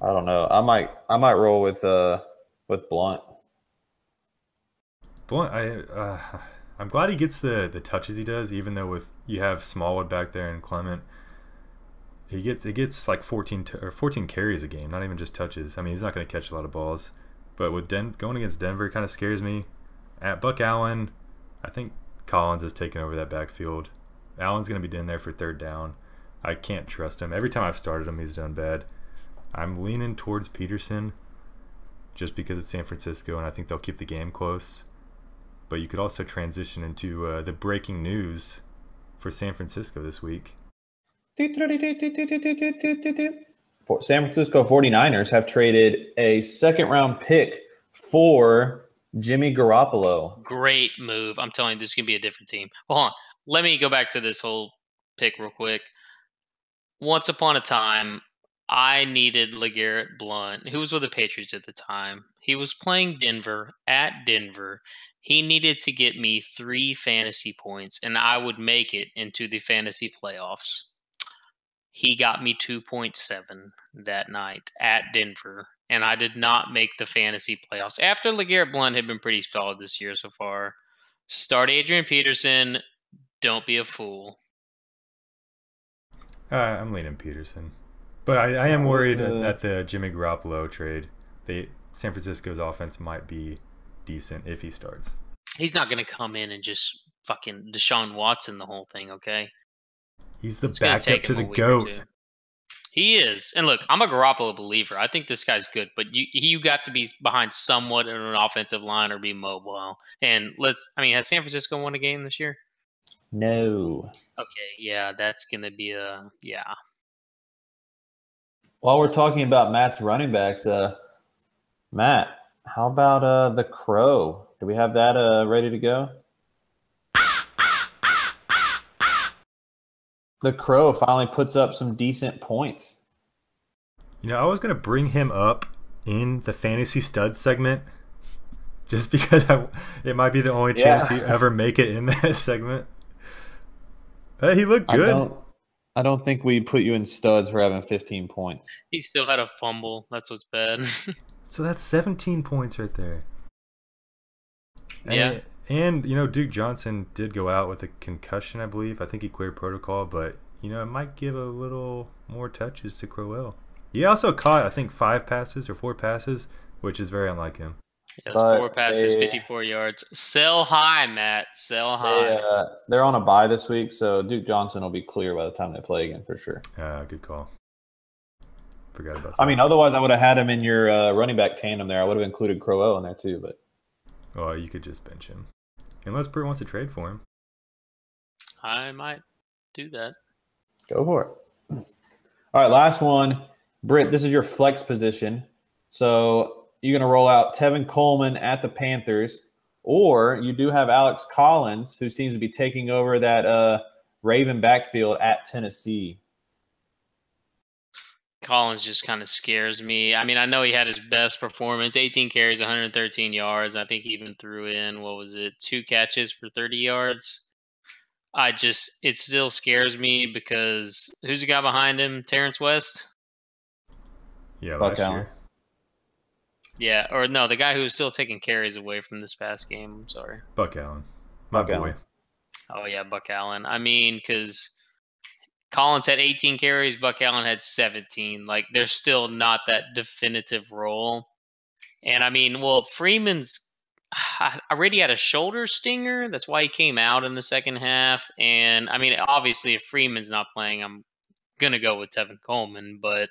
I don't know. I might roll with Blount. Blount, I'm glad he gets the touches he does, even though you have Smallwood back there and Clement. It gets like 14 carries a game, not even just touches. I mean, he's not going to catch a lot of balls. But with going against Denver kind of scares me. At Buck Allen, I think Collins is taking over that backfield. Allen's going to be in there for 3rd down. I can't trust him. Every time I've started him, he's done bad. I'm leaning towards Peterson just because it's San Francisco, and I think they'll keep the game close. But you could also transition into the breaking news for San Francisco this week. San Francisco 49ers have traded a 2nd-round pick for Jimmy Garoppolo. Great move. I'm telling you, this is going to be a different team. Hold on. Let me go back to this whole pick real quick. Once upon a time, I needed LeGarrette Blount, who was with the Patriots at the time. He was playing Denver at Denver. He needed to get me 3 fantasy points, and I would make it into the fantasy playoffs. He got me 2.7 that night at Denver, and I did not make the fantasy playoffs. After LeGarrette Blount had been pretty solid this year so far, start Adrian Peterson. Don't be a fool. I'm leaning Peterson. But I am worried at the Jimmy Garoppolo trade. San Francisco's offense might be decent if he starts. He's not going to come in and just fucking DeShaun Watson the whole thing, okay? He's the backup to the GOAT. He is. And look, I'm a Garoppolo believer. I think this guy's good, but you got to be behind somewhat in an offensive line or be mobile. And has San Francisco won a game this year? No. Okay, yeah, that's going to be yeah. While we're talking about Matt's running backs, Matt, how about the Crow? Do we have that ready to go? The Crow finally puts up some decent points. I was going to bring him up in the Fantasy Stud segment just because it might be the only chance he ever make it in that segment. He looked good. I don't think we put you in studs for having 15 points. He still had a fumble. That's what's bad. So that's 17 points right there. Yeah. And, Duke Johnson did go out with a concussion, I believe. I think he cleared protocol, but, it might give a little more touches to Crowell. He also caught, I think, 4 passes, which is very unlike him. Yes, 4 passes, 54 yards. Sell high, Matt. Sell high. They're on a bye this week, so Duke Johnson will be clear by the time they play again for sure. Good call. Forgot about that. I mean, otherwise I would have had him in your running back tandem there. I would have included Crowell in there too, but. Oh, you could just bench him. Unless Britt wants to trade for him. I might do that. Go for it. All right, last one. Britt, this is your flex position. So you're going to roll out Tevin Coleman at the Panthers, or you do have Alex Collins, who seems to be taking over that Raven backfield at Tennessee. Collins just kind of scares me. I mean, I know he had his best performance, 18 carries, 113 yards. I think he even threw in, 2 catches for 30 yards. It still scares me because who's the guy behind him? Terrence West? Yeah, Buck last Allen. year. Yeah, or no, the guy who was still taking carries away from this past game. I'm sorry. Buck Allen. My Buck boy. Allen. Oh, yeah, Buck Allen. I mean, because Collins had 18 carries, Buck Allen had 17. Like, there's still not that definitive role. And, I mean, Freeman's already had a shoulder stinger. That's why he came out in the second half. And, I mean, obviously, if Freeman's not playing, I'm going to go with Tevin Coleman. But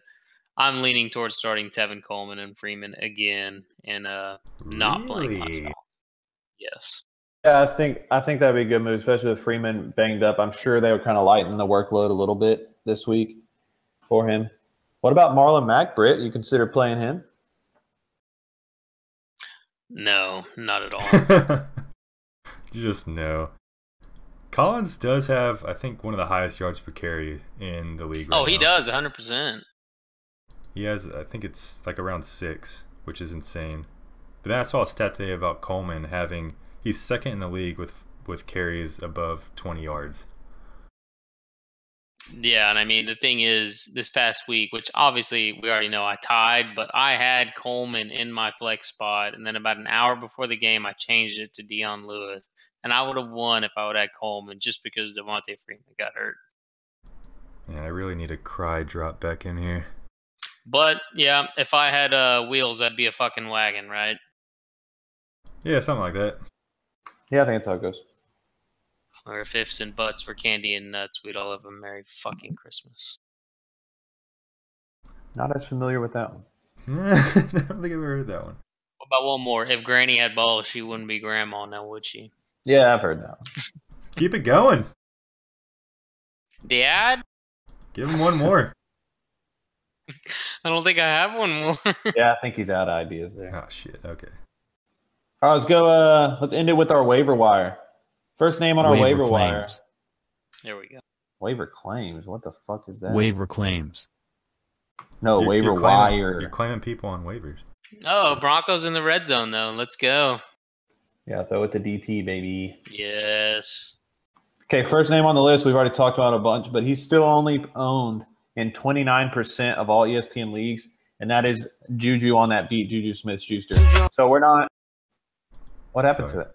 I'm leaning towards starting Tevin Coleman and Freeman again and not playing Miles Collins. Yes. Yeah, I think that'd be a good move, especially with Freeman banged up. I'm sure they were kind of lighten the workload a little bit this week for him. What about Marlon Mack, Britt? You consider playing him? No, not at all. You just know. Collins does have, I think, one of the highest yards per carry in the league right now. He does, 100%. He has, I think it's like around 6, which is insane. But then I saw a stat today about Coleman having, he's second in the league with carries above 20 yards. Yeah, and I mean, the thing is, this past week, which obviously we already know I tied, but I had Coleman in my flex spot, and then about an hour before the game, I changed it to Dion Lewis. And I would have won if I would have had Coleman just because Devontae Freeman got hurt. Man, I really need a cry drop back in here. But, yeah, if I had wheels, I'd be a fucking wagon, right? Yeah, something like that. Yeah, I think that's how it goes. Or if ifs and buts were candy and nuts, we'd all have a Merry fucking Christmas. Not as familiar with that one. I don't think I've ever heard that one. What about one more? If Granny had balls, she wouldn't be grandma now, would she? Yeah, I've heard that one. Keep it going. Dad? Give him one more. I don't think I have one more. Yeah, I think he's out of ideas there. Oh, shit. Okay. All right, let's go. Let's end it with our waiver wire. First name on our waiver wire. claims. There we go. Waiver claims. What the fuck is that? Waiver claims. No, waiver wire. You're claiming people on waivers. Oh, Broncos in the red zone, though. Let's go. Yeah, throw it to DT, baby. Yes. Okay, first name on the list. We've already talked about a bunch, but he's still only owned in 29% of all ESPN leagues, and that is JuJu on that beat, JuJu SmithSchuster. So we're not. What happened to it?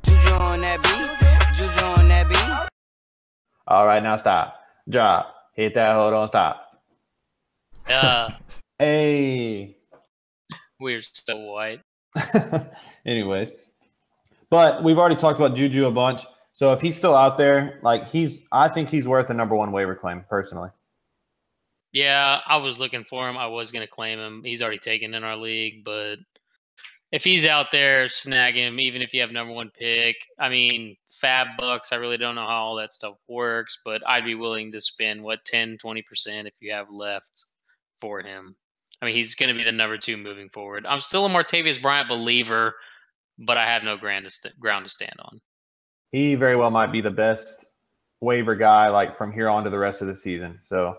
JuJu on that beat. JuJu on that beat. All right, now stop. Drop. Hit that. Hold on. Stop. Hey. We're so white. Anyways, but we've already talked about JuJu a bunch. So if he's still out there, I think he's worth a number one waiver claim personally. Yeah, I was looking for him. I was going to claim him. He's already taken in our league, but if he's out there, snag him, even if you have number one pick. I mean, fab bucks, I really don't know how all that stuff works, but I'd be willing to spend, 10, 20% if you have left for him. I mean, he's going to be the number 2 moving forward. I'm still a Martavius Bryant believer, but I have no ground to stand on. He very well might be the best waiver guy, from here on to the rest of the season. So,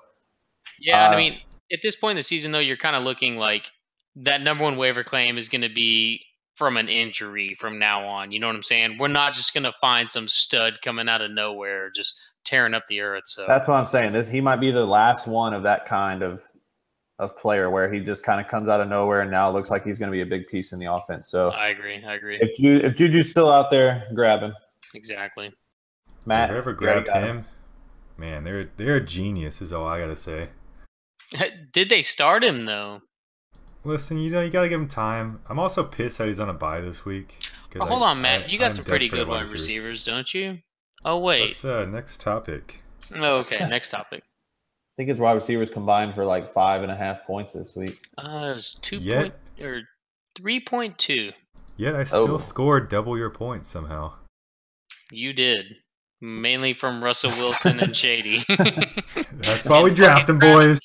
yeah, I mean, at this point in the season, though, you're kind of looking like that number one waiver claim is going to be from an injury from now on. You know what I'm saying? We're not just going to find some stud coming out of nowhere just tearing up the earth. So that's what I'm saying. He might be the last one of that kind of of player where he just kind of comes out of nowhere and now looks like he's going to be a big piece in the offense. So I agree. If Juju's still out there, grab him. Exactly. Matt, whoever grabbed him, man, they're a genius. Is all I gotta say. Did they start him though? Listen, you gotta give him time. I'm also pissed that he's on a bye this week. Hold on, Matt. You got some pretty good wide receivers, don't you? Oh wait. Let's next topic. Oh, okay, next topic. I think his wide receivers combined for like 5.5 points this week. It was 3.2. Yet I still scored double your points somehow. You did. Mainly from Russell Wilson and Shady. That's why we draft them, boys.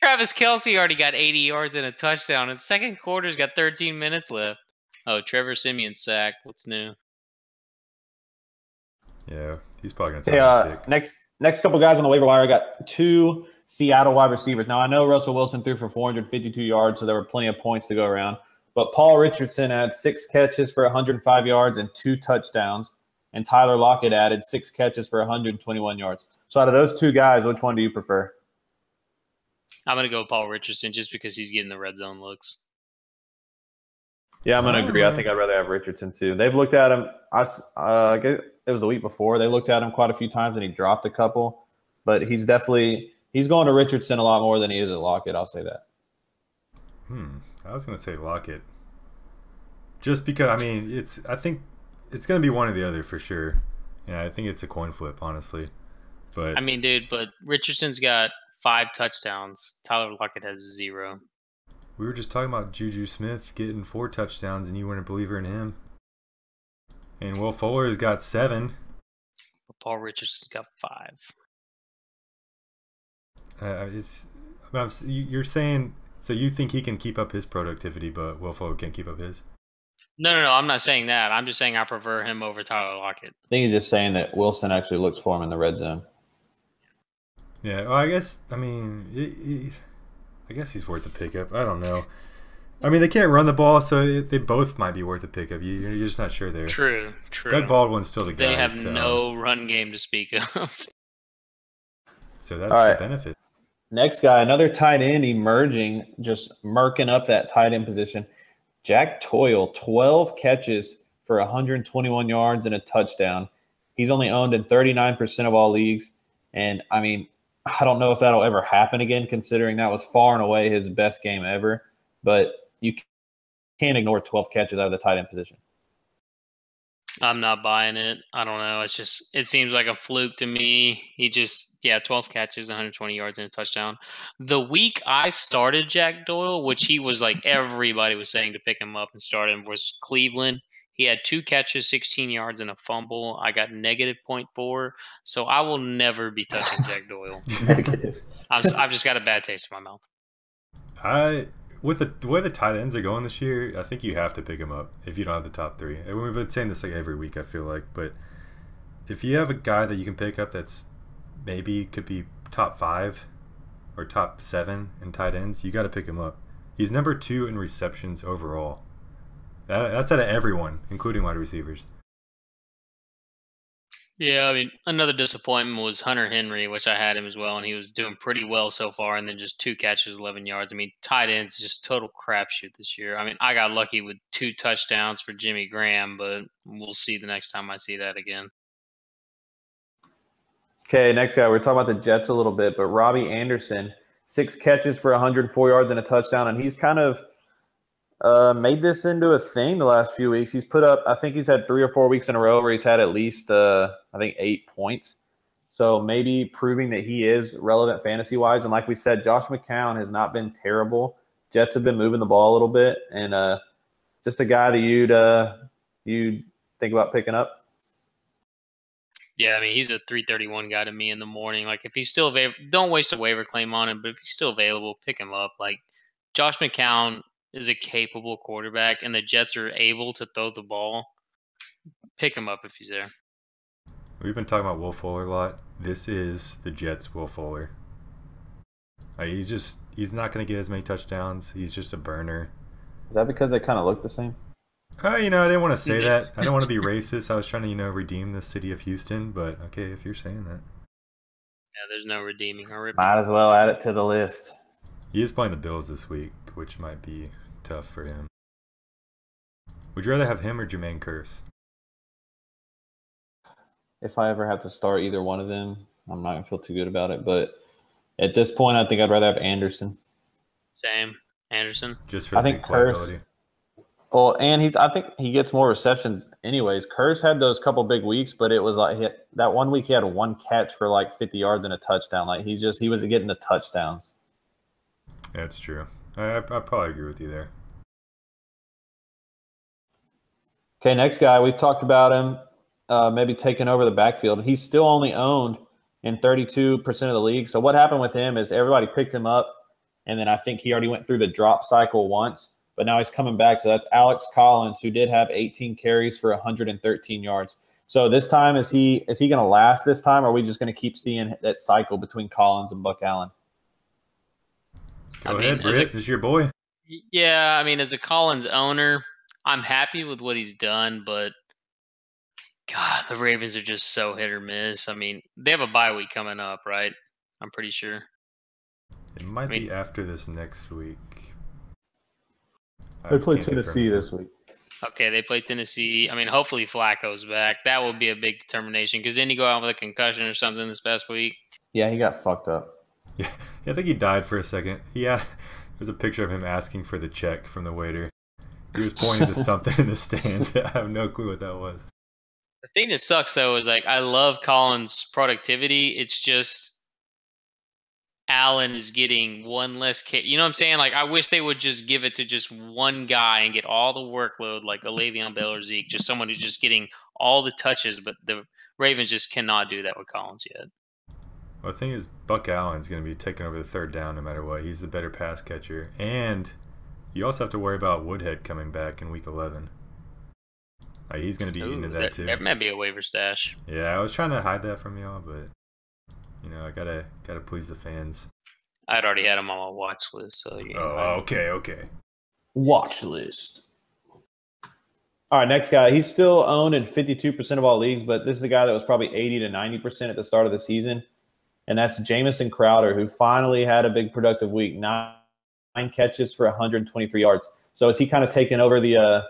Travis Kelce already got 80 yards and a touchdown. And the second quarter's got 13 minutes left. Oh, Trevor Siemian sacked. What's new? Yeah, he's probably going to take Next couple guys on the waiver wire, I got 2 Seattle wide receivers. Now, I know Russell Wilson threw for 452 yards, so there were plenty of points to go around. But Paul Richardson had 6 catches for 105 yards and 2 touchdowns. And Tyler Lockett added 6 catches for 121 yards. So out of those 2 guys, which one do you prefer? I'm going to go with Paul Richardson just because he's getting the red zone looks. Yeah, I'm going to agree. I think I'd rather have Richardson too. They've looked at him. I guess it was the week before. They looked at him quite a few times and he dropped a couple. But he's going to Richardson a lot more than he is at Lockett. I'll say that. I was going to say Lockett. Just because, I mean, I think it's going to be one or the other for sure. Yeah, I think it's a coin flip, honestly. But I mean, dude, but Richardson's got 5 touchdowns. Tyler Lockett has 0. We were just talking about JuJu Smith getting 4 touchdowns, and you weren't a believer in him. And Will Fuller's got 7. But Paul Richardson's got 5. You're saying, so you think he can keep up his productivity, but Will Fuller can't keep up his? No, I'm not saying that. I'm just saying I prefer him over Tyler Lockett. I think he's just saying that Wilson actually looks for him in the red zone. Yeah, well, I guess he's worth a pickup. I don't know. I mean, they can't run the ball, so they both might be worth a pickup. You're just not sure there. True. Doug Baldwin's still the guy. They have no run game to speak of. So that's the benefit. Next guy, another tight end emerging, just murking up that tight end position. Jack Doyle, 12 catches for 121 yards and a touchdown. He's only owned in 39% of all leagues. And, I mean, I don't know if that'll ever happen again, considering that was far and away his best game ever. But you can't ignore 12 catches out of the tight end position. I'm not buying it. I don't know. It seems like a fluke to me. 12 catches, 120 yards and a touchdown. The week I started Jack Doyle, which he was like everybody was saying to pick him up and start him, was Cleveland. He had 2 catches, 16 yards, and a fumble. I got -0.4, so I will never be touching Jack Doyle. Negative. I've just got a bad taste in my mouth. With the way the tight ends are going this year, I think you have to pick him up if you don't have the top 3. And we've been saying this like every week, I feel like. But if you have a guy that you can pick up that's maybe could be top 5 or top 7 in tight ends, you got to pick him up. He's number 2 in receptions overall. That's out of everyone, including wide receivers. Yeah, I mean, another disappointment was Hunter Henry, which I had him as well, and he was doing pretty well so far, and then just 2 catches, 11 yards. I mean, tight ends just total crapshoot this year. I mean, I got lucky with 2 touchdowns for Jimmy Graham, but we'll see the next time I see that again. Okay, next guy. We're talking about the Jets a little bit, but Robbie Anderson, 6 catches for 104 yards and a touchdown, and he's kind of made this into a thing the last few weeks. He's put up, I think he's had 3 or 4 weeks in a row where he's had at least, 8 points. So maybe proving that he is relevant fantasy-wise. And like we said, Josh McCown has not been terrible. Jets have been moving the ball a little bit. And just a guy that you'd think about picking up. Yeah, I mean, he's a 331 guy to me in the morning. Like, if he's still available, don't waste a waiver claim on him. But if he's still available, pick him up. Like, Josh McCown is a capable quarterback, and the Jets are able to throw the ball. Pick him up if he's there. We've been talking about Will Fuller a lot. This is the Jets' Will Fuller. He's not going to get as many touchdowns. He's just a burner. Is that because they kind of look the same? I didn't want to say that. I don't want to be racist. I was trying to, redeem the city of Houston, but okay, if you're saying that. Yeah, there's no redeeming or ripping. Might as well add it to the list. He is playing the Bills this week, which might be tough for him. Would you rather have him or Jermaine Kearse? If I ever have to start either one of them, I'm not going to feel too good about it. But at this point, I think I'd rather have Anderson. Same. Anderson. Just for the big playability. Well, and I think he gets more receptions anyways. Kearse had those couple big weeks, but it was like that 1 week he had one catch for like 50 yards and a touchdown. Like he was getting the touchdowns. That's true. I probably agree with you there. Okay, next guy. We've talked about him maybe taking over the backfield. He's still only owned in 32% of the league. So what happened with him is everybody picked him up, and then I think he already went through the drop cycle once, but now he's coming back. So that's Alex Collins, who did have 18 carries for 113 yards. So this time, is he going to last this time, or are we just going to keep seeing that cycle between Collins and Buck Allen? Go ahead, Britt. This is your boy. Yeah, I mean, as a Collins owner, I'm happy with what he's done, but God, the Ravens are just so hit or miss. I mean, they have a bye week coming up, right? I'm pretty sure. It might be after this next week. They play Tennessee this week. Okay, they play Tennessee. I mean, hopefully Flacco's back. That will be a big determination because didn't he go out with a concussion or something this past week? Yeah, he got fucked up. Yeah, I think he died for a second. There's a picture of him asking for the check from the waiter. He was pointing to something in the stands. I have no clue what that was. The thing that sucks, though, is like I love Collins' productivity. It's just Allen is getting one less kick. You know what I'm saying? Like I wish they would just give it to just one guy and get all the workload, like a Le'Veon Bell or Zeke, just someone who's just getting all the touches. But the Ravens just cannot do that with Collins yet. Well, the thing is, Buck Allen's going to be taking over the third down no matter what. He's the better pass catcher. And you also have to worry about Woodhead coming back in Week 11. He's going to be eating into that too. That might be a waiver stash. Yeah, I was trying to hide that from y'all, but I gotta please the fans. I'd already had him on my watch list, so okay. Watch list. All right, next guy. He's still owned in 52% of all leagues, but this is a guy that was probably 80 to 90% at the start of the season. And that's Jamison Crowder, who finally had a big productive week, 9 catches for 123 yards. So is he kind of taking over the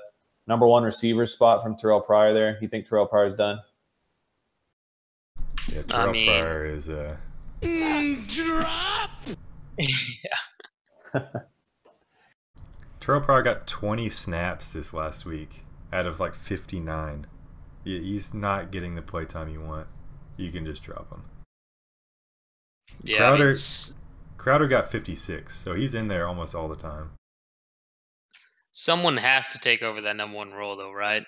number one receiver spot from Terrell Pryor there? You think Terrell Pryor's done? Yeah, Terrell Pryor is Drop! Yeah. Terrell Pryor got 20 snaps this last week out of like 59. He's not getting the play time you want. You can just drop him. Yeah, Crowder got 56, so he's in there almost all the time. Someone has to take over that number one role, though, right?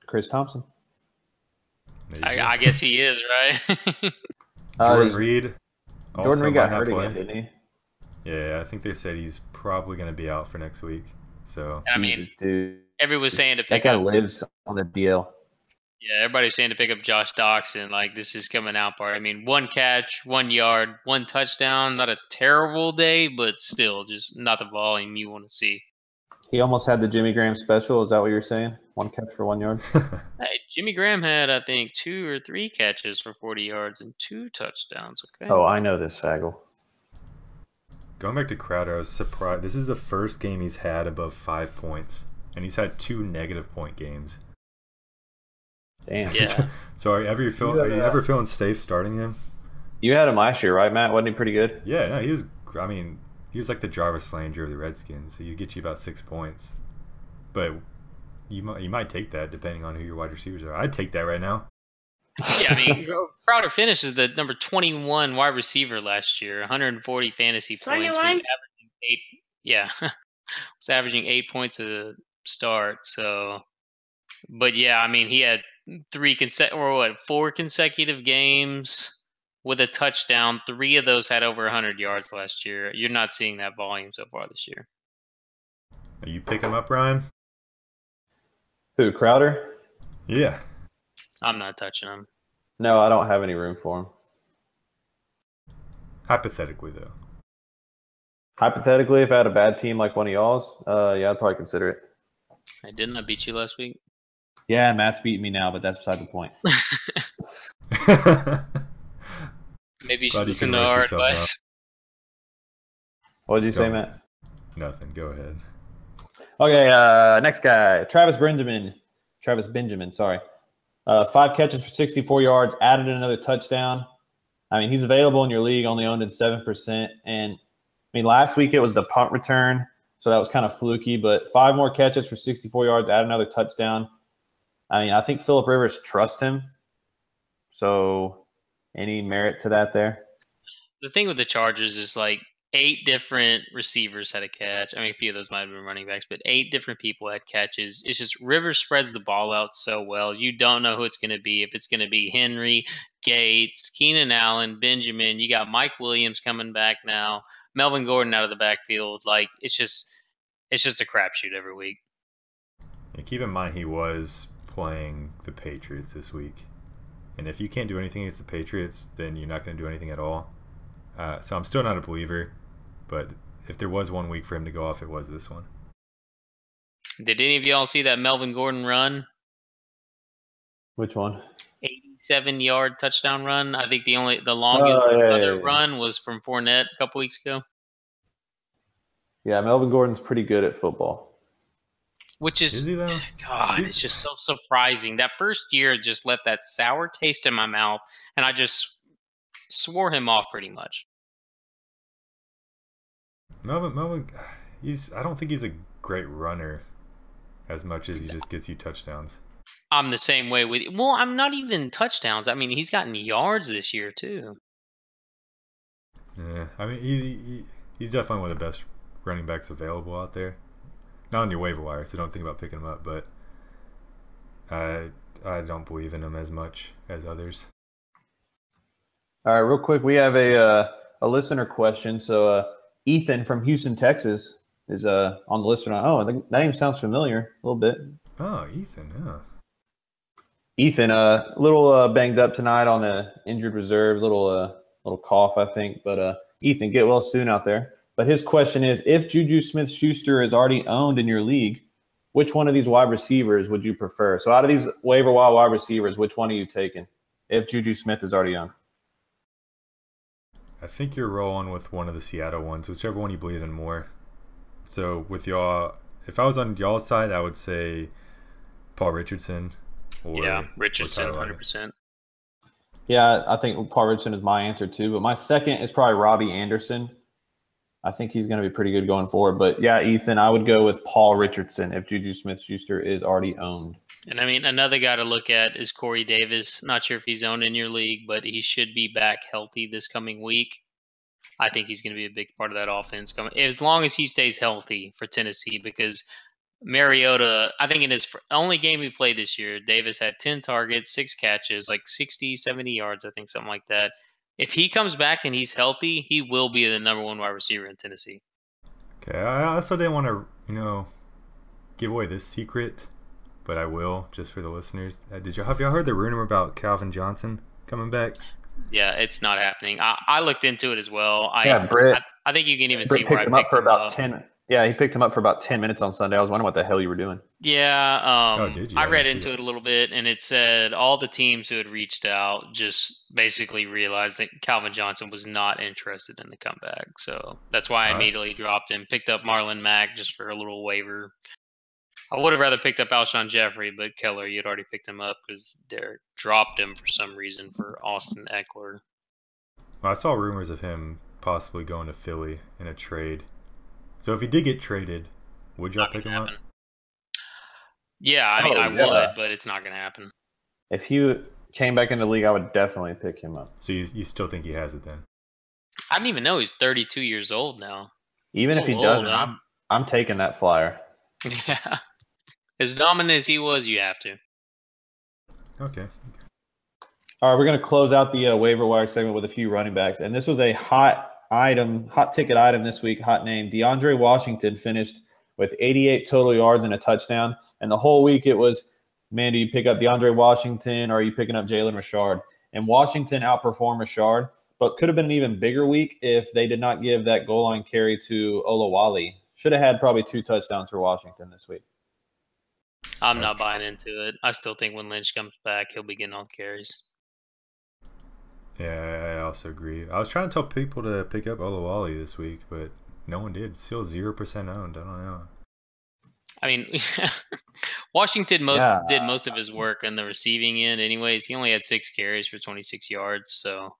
Chris Thompson. I guess he is, right? Jordan Reed. Jordan Reed got hurt again, didn't he? Yeah, I think they said he's probably going to be out for next week. So I mean, dude. Everyone was saying to pick that guy up. lives on the DL. Yeah, everybody's saying to pick up Josh Doxson. Like, this is coming out part. I mean, 1 catch, 1 yard, 1 touchdown. Not a terrible day, but still just not the volume you want to see. He almost had the Jimmy Graham special. Is that what you're saying? 1 catch for 1 yard? Hey, Jimmy Graham had, I think, 2 or 3 catches for 40 yards and 2 touchdowns. Okay. Oh, I know this, Fagel. Going back to Crowder, I was surprised. This is the first game he's had above 5 points, and he's had 2 negative-point games. Damn. Yeah. So are you ever feeling safe starting him? You had him last year, right, Matt? Wasn't he pretty good? Yeah, no, he was. I mean, he was like the Jarvis Landry of the Redskins. So he'd get you about 6 points, but you might take that depending on who your wide receivers are. I'd take that right now. Yeah, I mean, Crowder finishes the number 21 wide receiver last year, 140 fantasy points. 21? Was averaging 8. Yeah, was averaging 8 points a start. So, but yeah, I mean, he had 4 consecutive games with a touchdown. 3 of those had over 100 yards last year. You're not seeing that volume so far this year. Are you picking him up, Ryan? Who, Crowder? Yeah. I'm not touching him. No, I don't have any room for him. Hypothetically, though. Hypothetically, if I had a bad team like one of y'all's, yeah, I'd probably consider it. I didn't. I beat you last week. Yeah, Matt's beating me now, but that's beside the point. Maybe you should Glad you listen can to roast our yourself advice. What did you say, Matt? Nothing. Go ahead. Okay, next guy, Travis Benjamin, sorry. 5 catches for 64 yards, added another touchdown. I mean, he's available in your league, only owned in 7%. And, I mean, last week it was the punt return, so that was kind of fluky. But 5 more catches for 64 yards, add another touchdown. I mean, I think Phillip Rivers trusts him. So any merit to that there? The thing with the Chargers is like 8 different receivers had a catch. I mean, a few of those might have been running backs, but 8 different people had catches. It's just Rivers spreads the ball out so well. You don't know who it's going to be. If it's going to be Henry, Gates, Keenan Allen, Benjamin. You got Mike Williams coming back now. Melvin Gordon out of the backfield. Like it's just a crapshoot every week. And keep in mind he was playing the Patriots this week. And if you can't do anything against the Patriots, then you're not going to do anything at all. So I'm still not a believer. But if there was one week for him to go off, it was this one. Did any of y'all see that Melvin Gordon run? Which one? 87-yard touchdown run. I think the longest run was from Fournette a couple weeks ago. Yeah, Melvin Gordon's pretty good at football. Which is he though? God, it's just so surprising. That first year just left that sour taste in my mouth, and I just swore him off pretty much. Melvin, I don't think he's a great runner as much as he just gets you touchdowns. I'm the same way with. Well, I'm not even touchdowns. I mean, he's gotten yards this year too. Yeah, I mean, he's definitely one of the best running backs available out there. Not on your waiver wire, so don't think about picking him up. But I don't believe in him as much as others. All right, real quick, we have a listener question. So Ethan from Houston, Texas, is on the list. Oh, that name sounds familiar a little bit. Oh, Ethan, yeah. Ethan, a little banged up tonight on the injured reserve, little cough, I think. But Ethan, get well soon out there. But his question is, if JuJu SmithSchuster is already owned in your league, which one of these wide receivers would you prefer? So out of these waiver wide receivers, which one are you taking if JuJu Smith is already owned? I think you're rolling with one of the Seattle ones, whichever one you believe in more. So with y'all, if I was on y'all's side, I would say Paul Richardson. Yeah, Richardson, 100%. Yeah, I think Paul Richardson is my answer too. But my second is probably Robbie Anderson. I think he's going to be pretty good going forward. But yeah, Ethan, I would go with Paul Richardson if JuJu SmithSchuster is already owned. And I mean, another guy to look at is Corey Davis. Not sure if he's owned in your league, but he should be back healthy this coming week. I think he's going to be a big part of that offense coming, as long as he stays healthy for Tennessee, because Mariota, I think in his only game he played this year, Davis had 10 targets, 6 catches, like 60, 70 yards, I think, something like that. If he comes back and he's healthy, he will be the number 1 wide receiver in Tennessee. Okay, I also didn't want to, give away this secret, but I will, just for the listeners. Have y'all heard the rumor about Calvin Johnson coming back? Yeah, it's not happening. I looked into it as well. Britt. I think you can even Britt see where picked I him up picked for him about up. 10. Yeah, he picked him up for about 10 minutes on Sunday. I was wondering what the hell you were doing. Yeah, did you? I I read didn't into see it a little bit, and it said all the teams who had reached out just basically realized that Calvin Johnson was not interested in the comeback. So that's why I immediately dropped him, picked up Marlon Mack just for a little waiver. I would have rather picked up Alshon Jeffrey, but Keller, you'd already picked him up because Derek dropped him for some reason for Austin Eckler. Well, I saw rumors of him possibly going to Philly in a trade. So if he did get traded, would y'all pick him up? Yeah, I mean, I would, but it's not going to happen. If he came back into the league, I would definitely pick him up. So you still think he has it then? I didn't even know he's 32 years old now. Even if he doesn't, I'm taking that flyer. Yeah. As dominant as he was, you have to. Okay. All right, we're going to close out the waiver wire segment with a few running backs. And this was a hot ticket item this week, hot name. DeAndre Washington finished with 88 total yards and a touchdown. And the whole week it was, man, do you pick up DeAndre Washington or are you picking up Jalen Richard? And Washington outperformed Richard, but could have been an even bigger week if they did not give that goal line carry to Olawale. Should have had probably 2 touchdowns for Washington this week. I'm not buying into it. I still think when Lynch comes back, he'll be getting all the carries. Yeah, I also agree. I was trying to tell people to pick up Olawale this week, but No one did. Still 0% owned. I don't know. I mean, Washington did most of his work on the receiving end anyways. He only had 6 carries for 26 yards, so.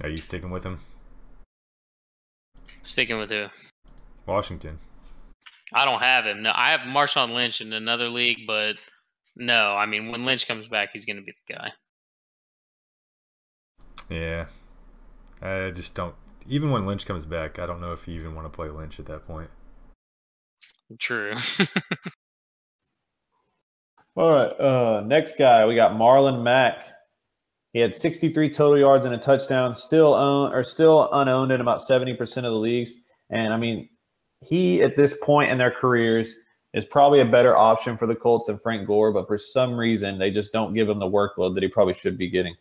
Are you sticking with him? Sticking with who? Washington. I don't have him. No, I have Marshawn Lynch in another league, but no. I mean, when Lynch comes back, he's going to be the guy. Yeah. I just don't. Even when Lynch comes back, I don't know if you even want to play Lynch at that point. True. All right. Next guy, we got Marlon Mack. He had 63 total yards and a touchdown, still unowned in about 70% of the leagues. And I mean, he at this point in their careers is probably a better option for the Colts than Frank Gore, but for some reason they just don't give him the workload that he probably should be getting.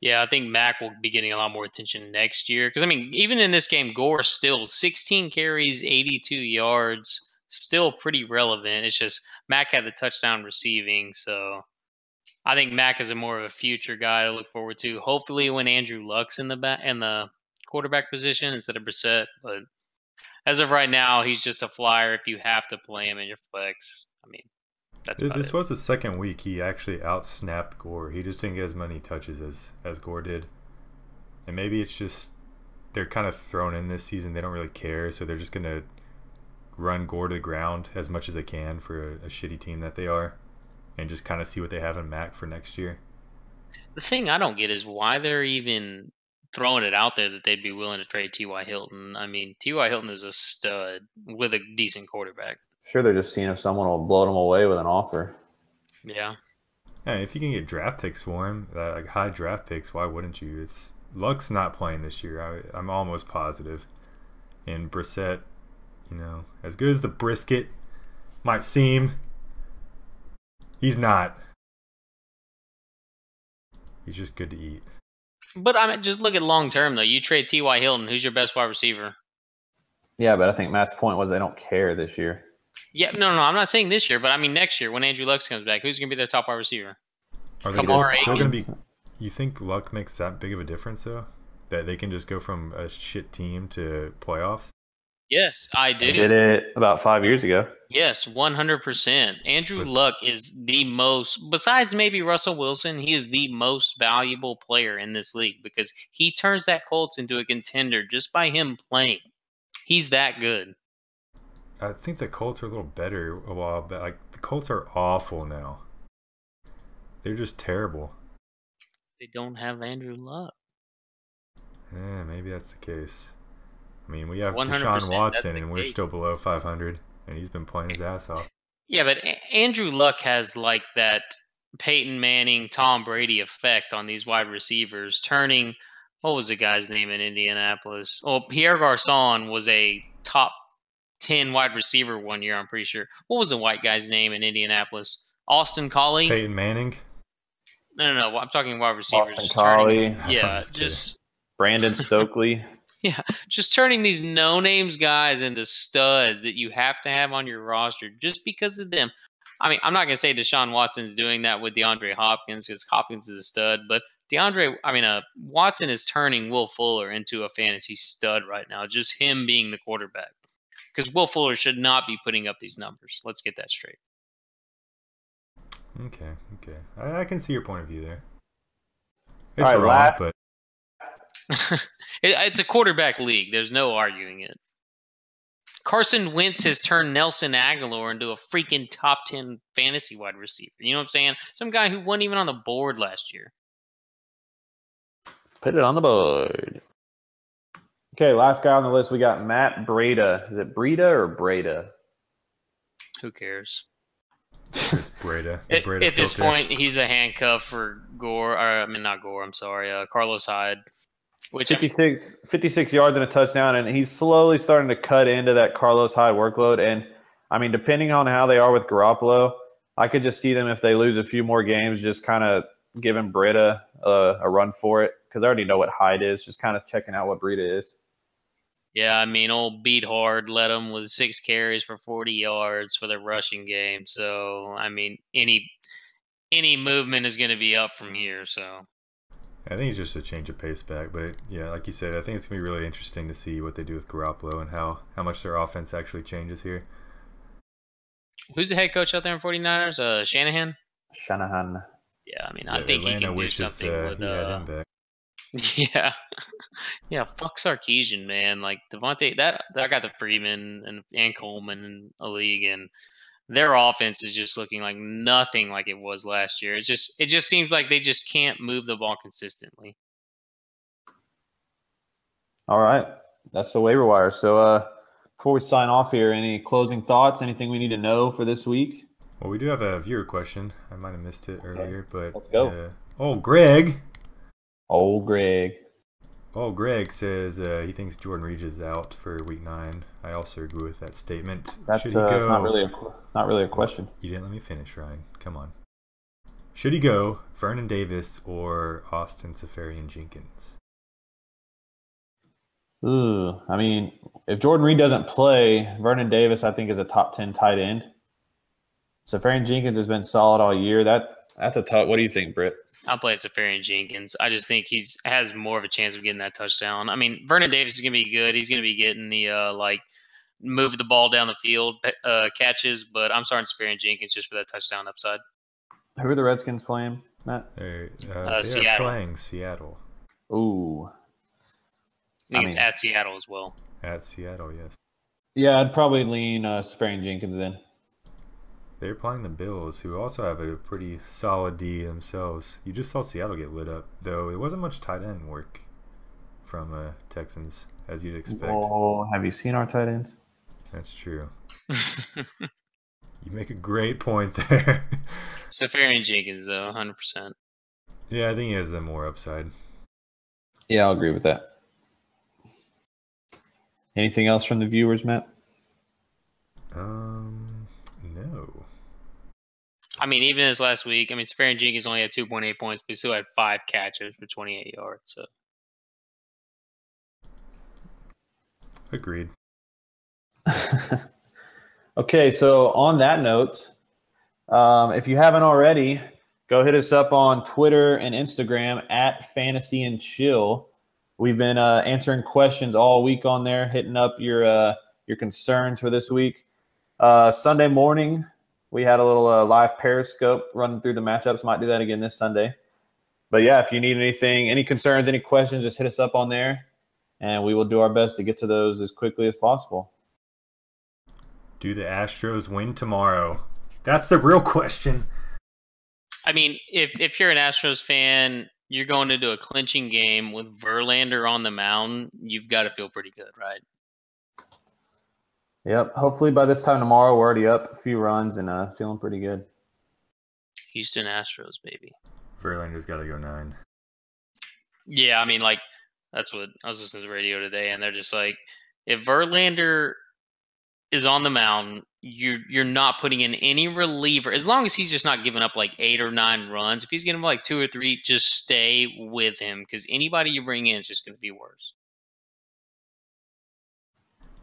Yeah, I think Mack will be getting a lot more attention next year. Because, I mean, even in this game, Gore still 16 carries, 82 yards, still pretty relevant. It's just Mack had the touchdown receiving. So I think Mack is a more of a future guy to look forward to. Hopefully when Andrew Luck's in the quarterback position instead of Brissett. But as of right now, he's just a flyer if you have to play him in your flex. I mean, this was the second week he actually outsnapped Gore. He just didn't get as many touches as Gore did. And maybe it's just they're kind of thrown in this season. They don't really care, so they're just going to run Gore to the ground as much as they can for a shitty team that they are and just kind of see what they have in Mac for next year. The thing I don't get is why they're even throwing it out there that they'd be willing to trade T.Y. Hilton. I mean, T.Y. Hilton is a stud with a decent quarterback. Sure, they're just seeing if someone will blow them away with an offer. Yeah. Hey, if you can get draft picks for him, like high draft picks, why wouldn't you? Luck's not playing this year. I'm almost positive. And Brissett, as good as the brisket might seem, he's not. He's just good to eat. But I mean, just look at long term though. You trade T.Y. Hilton, who's your best wide receiver? Yeah, but I think Matt's point was they don't care this year. Yeah, no, I'm not saying this year, but I mean next year when Andrew Luck comes back, who's going to be their top wide receiver? Are they still going to be? You think Luck makes that big of a difference though? That they can just go from a shit team to playoffs? Yes, I do. They did it about 5 years ago. Yes, 100%. Andrew Luck is the most, besides maybe Russell Wilson, he is the most valuable player in this league because he turns that Colts into a contender just by him playing. He's that good. I think the Colts were a little better a while back. Like, the Colts are awful now. They're just terrible. They don't have Andrew Luck. Yeah, maybe that's the case. I mean, we have DeShaun Watson, and we're still below 500, and he's been playing his ass off. Yeah, but Andrew Luck has like that Peyton Manning, Tom Brady effect on these wide receivers, turning – what was the guy's name in Indianapolis? Oh, Pierre Garçon was a top 10 wide receiver one year, I'm pretty sure. What was the white guy's name in Indianapolis? Austin Collie? Peyton Manning? No. I'm talking wide receivers. Austin Collie. Yeah, just Brandon Stokely. Yeah, just turning these no-names guys into studs that you have to have on your roster just because of them. I mean, I'm not going to say DeShaun Watson's doing that with DeAndre Hopkins because Hopkins is a stud, but Watson is turning Will Fuller into a fantasy stud right now, just him being the quarterback. Because Will Fuller should not be putting up these numbers. Let's get that straight. Okay. I can see your point of view there. It's all right, wrong, but... It's a quarterback league. There's no arguing it. Carson Wentz has turned Nelson Aguilar into a freaking top 10 fantasy wide receiver. You know what I'm saying? Some guy who wasn't even on the board last year. Put it on the board. Okay, last guy on the list, we got Matt Breida. Is it Breida or Breida? Who cares? It's Breida. At this point, he's a handcuff for Gore. Not Gore. I'm sorry. Carlos Hyde. 56 yards and a touchdown, and he's slowly starting to cut into that Carlos Hyde workload. And, I mean, depending on how they are with Garoppolo, I could just see them if they lose a few more games just kind of giving Breida a run for it because I already know what Hyde is, just kind of checking out what Breida is. Yeah, I mean, old Beat Hard led them with 6 carries for 40 yards for the rushing game. So, I mean, any movement is going to be up from here. So, I think it's just a change of pace back, but yeah, like you said, I think it's gonna be really interesting to see what they do with Garoppolo and how much their offense actually changes here. Who's the head coach out there in 49ers? Shanahan? Shanahan. Yeah, I mean, Yeah, I think Atlanta he can do wishes something with he had him back. Yeah. Yeah, fuck Sarkisian, man. Like Devontae, that got the Freeman and Coleman in a league, and their offense is just looking like nothing like it was last year. It just seems like they just can't move the ball consistently. All right. That's the waiver wire. So before we sign off here, any closing thoughts? Anything we need to know for this week? Well, we do have a viewer question. I might have missed it earlier, but let's go. Greg. Greg says he thinks Jordan Reed is out for Week 9. I also agree with that statement. That's not really a question. You didn't let me finish, Ryan. Come on. Should he go Vernon Davis or Austin Seferian-Jenkins? Ooh, I mean, if Jordan Reed doesn't play, Vernon Davis, I think, is a top 10 tight end. Seferian-Jenkins has been solid all year. That's a tough. What do you think, Britt? I'll play Seferian-Jenkins. I just think has more of a chance of getting that touchdown. I mean, Vernon Davis is going to be good. He's going to be getting the move the ball down the field catches, but I'm starting Seferian-Jenkins just for that touchdown upside. Who are the Redskins playing, Matt? They're Seattle. playing Seattle. Ooh. I think it's at Seattle as well. At Seattle, yes. Yeah, I'd probably lean Seferian-Jenkins in. They're playing the Bills, who also have a pretty solid D themselves. You just saw Seattle get lit up, though it wasn't much tight end work from Texans, as you'd expect. Oh, have you seen our tight ends? That's true. You make a great point there. Seferian-Jenkins, though, 100%. Yeah, I think he has the more upside. Yeah, I'll agree with that. Anything else from the viewers, Matt? No. I mean, even this last week, Seferian-Jenkins only had 2.8 points, but he still had 5 catches for 28 yards. So, agreed. Okay, so on that note, if you haven't already, go hit us up on Twitter and Instagram at Fantasy and Chill. We've been answering questions all week on there, hitting up your concerns for this week. Sunday morning, we had a little live Periscope running through the matchups. Might do that again this Sunday. But yeah, if you need anything, any concerns, any questions, just hit us up on there, and we will do our best to get to those as quickly as possible. Do the Astros win tomorrow? That's the real question. I mean, if you're an Astros fan, you're going into a clinching game with Verlander on the mound, you've got to feel pretty good, right? Yep. Hopefully by this time tomorrow, we're already up a few runs and feeling pretty good. Houston Astros, baby. Verlander's got to go 9. Yeah, that's what I was listening to the radio today, and they're just like, if Verlander is on the mound, you're not putting in any reliever. As long as he's just not giving up 8 or 9 runs, if he's getting 2 or 3, just stay with him, because anybody you bring in is just going to be worse.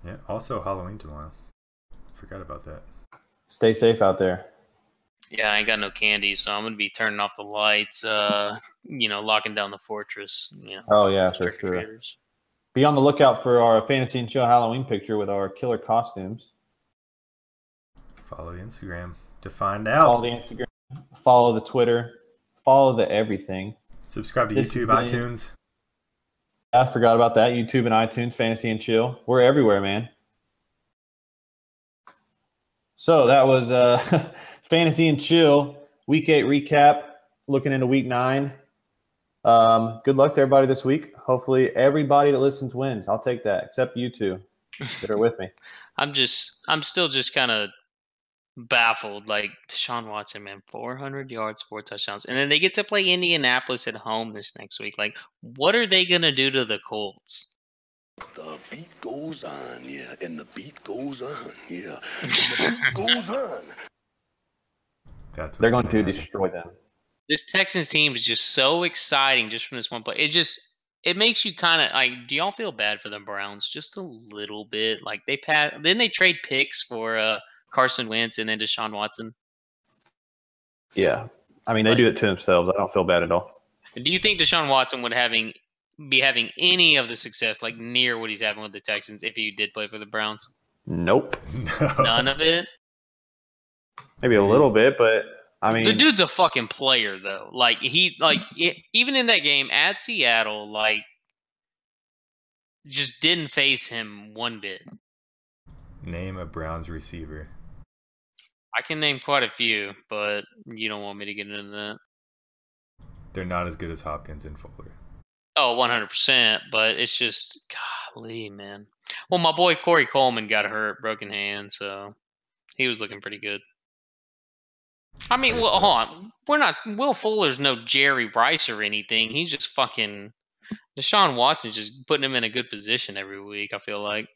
Yeah, also Halloween tomorrow. Forgot about that. Stay safe out there. Yeah, I ain't got no candy, so I'm going to be turning off the lights, locking down the fortress. Oh, yeah, for sure. Be on the lookout for our Fantasy and Chill Halloween picture with our killer costumes. Follow the Instagram to find out. Follow the Instagram. Follow the Twitter. Follow the everything. Subscribe to YouTube, iTunes. I forgot about that. YouTube and iTunes, Fantasy and Chill. We're everywhere, man. So that was Fantasy and Chill Week 8 recap, looking into Week 9. Good luck to everybody this week. Hopefully everybody that listens wins. I'll take that, except you two that are with me. I'm still just kind of baffled. DeShaun Watson, man, 400 yards, 4 touchdowns. And then they get to play Indianapolis at home this next week. What are they going to do to the Colts? The beat goes on, yeah, and the beat goes on, yeah, and the beat goes on. They're going to destroy them. This Texans team is just so exciting just from this one play. It makes you kind of do y'all feel bad for the Browns just a little bit? Then they trade picks for Carson Wentz and then Deshaun Watson. Yeah. They do it to themselves. I don't feel bad at all. Do you think DeShaun Watson would be having any of the success like near what he's having with the Texans if he did play for the Browns? Nope. None of it? Maybe a little bit, but I mean, the dude's a fucking player though. Like even in that game at Seattle, like just didn't face him one bit. Name a Browns receiver. I can name quite a few, but you don't want me to get into that. They're not as good as Hopkins and Fuller. Oh, 100%, but it's just, golly, man. Well, my boy Corey Coleman got hurt, broken hand, so he was looking pretty good. I mean, well, hold on. Will Fuller's no Jerry Rice or anything. He's just fucking, DeShaun Watson just putting him in a good position every week, I feel like.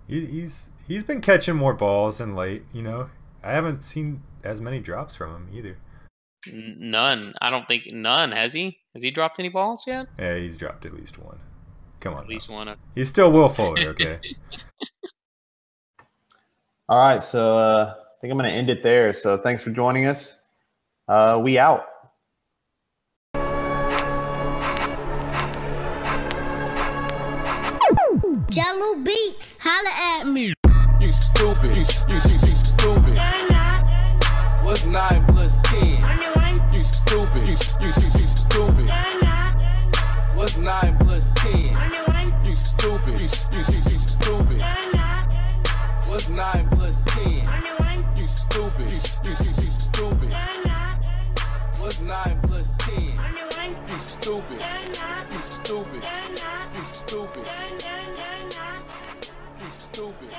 He's been catching more balls than late, you know. I haven't seen as many drops from him either. None. I don't think none. Has he? Has he dropped any balls yet? Yeah, he's dropped at least one. Come on. At least one. He's still Will Fuller, okay? all right, so I think I'm going to end it there. So thanks for joining us. We out. Jello Beats, holla at me. You stupid. You stupid. What's 9 plus 10? You stupid. You stupid. What's 9 plus 10? You stupid. You stupid. What's 9 plus 10? You stupid. You stupid. What's 9 plus 10? You stupid. You stupid. You stupid. You stupid.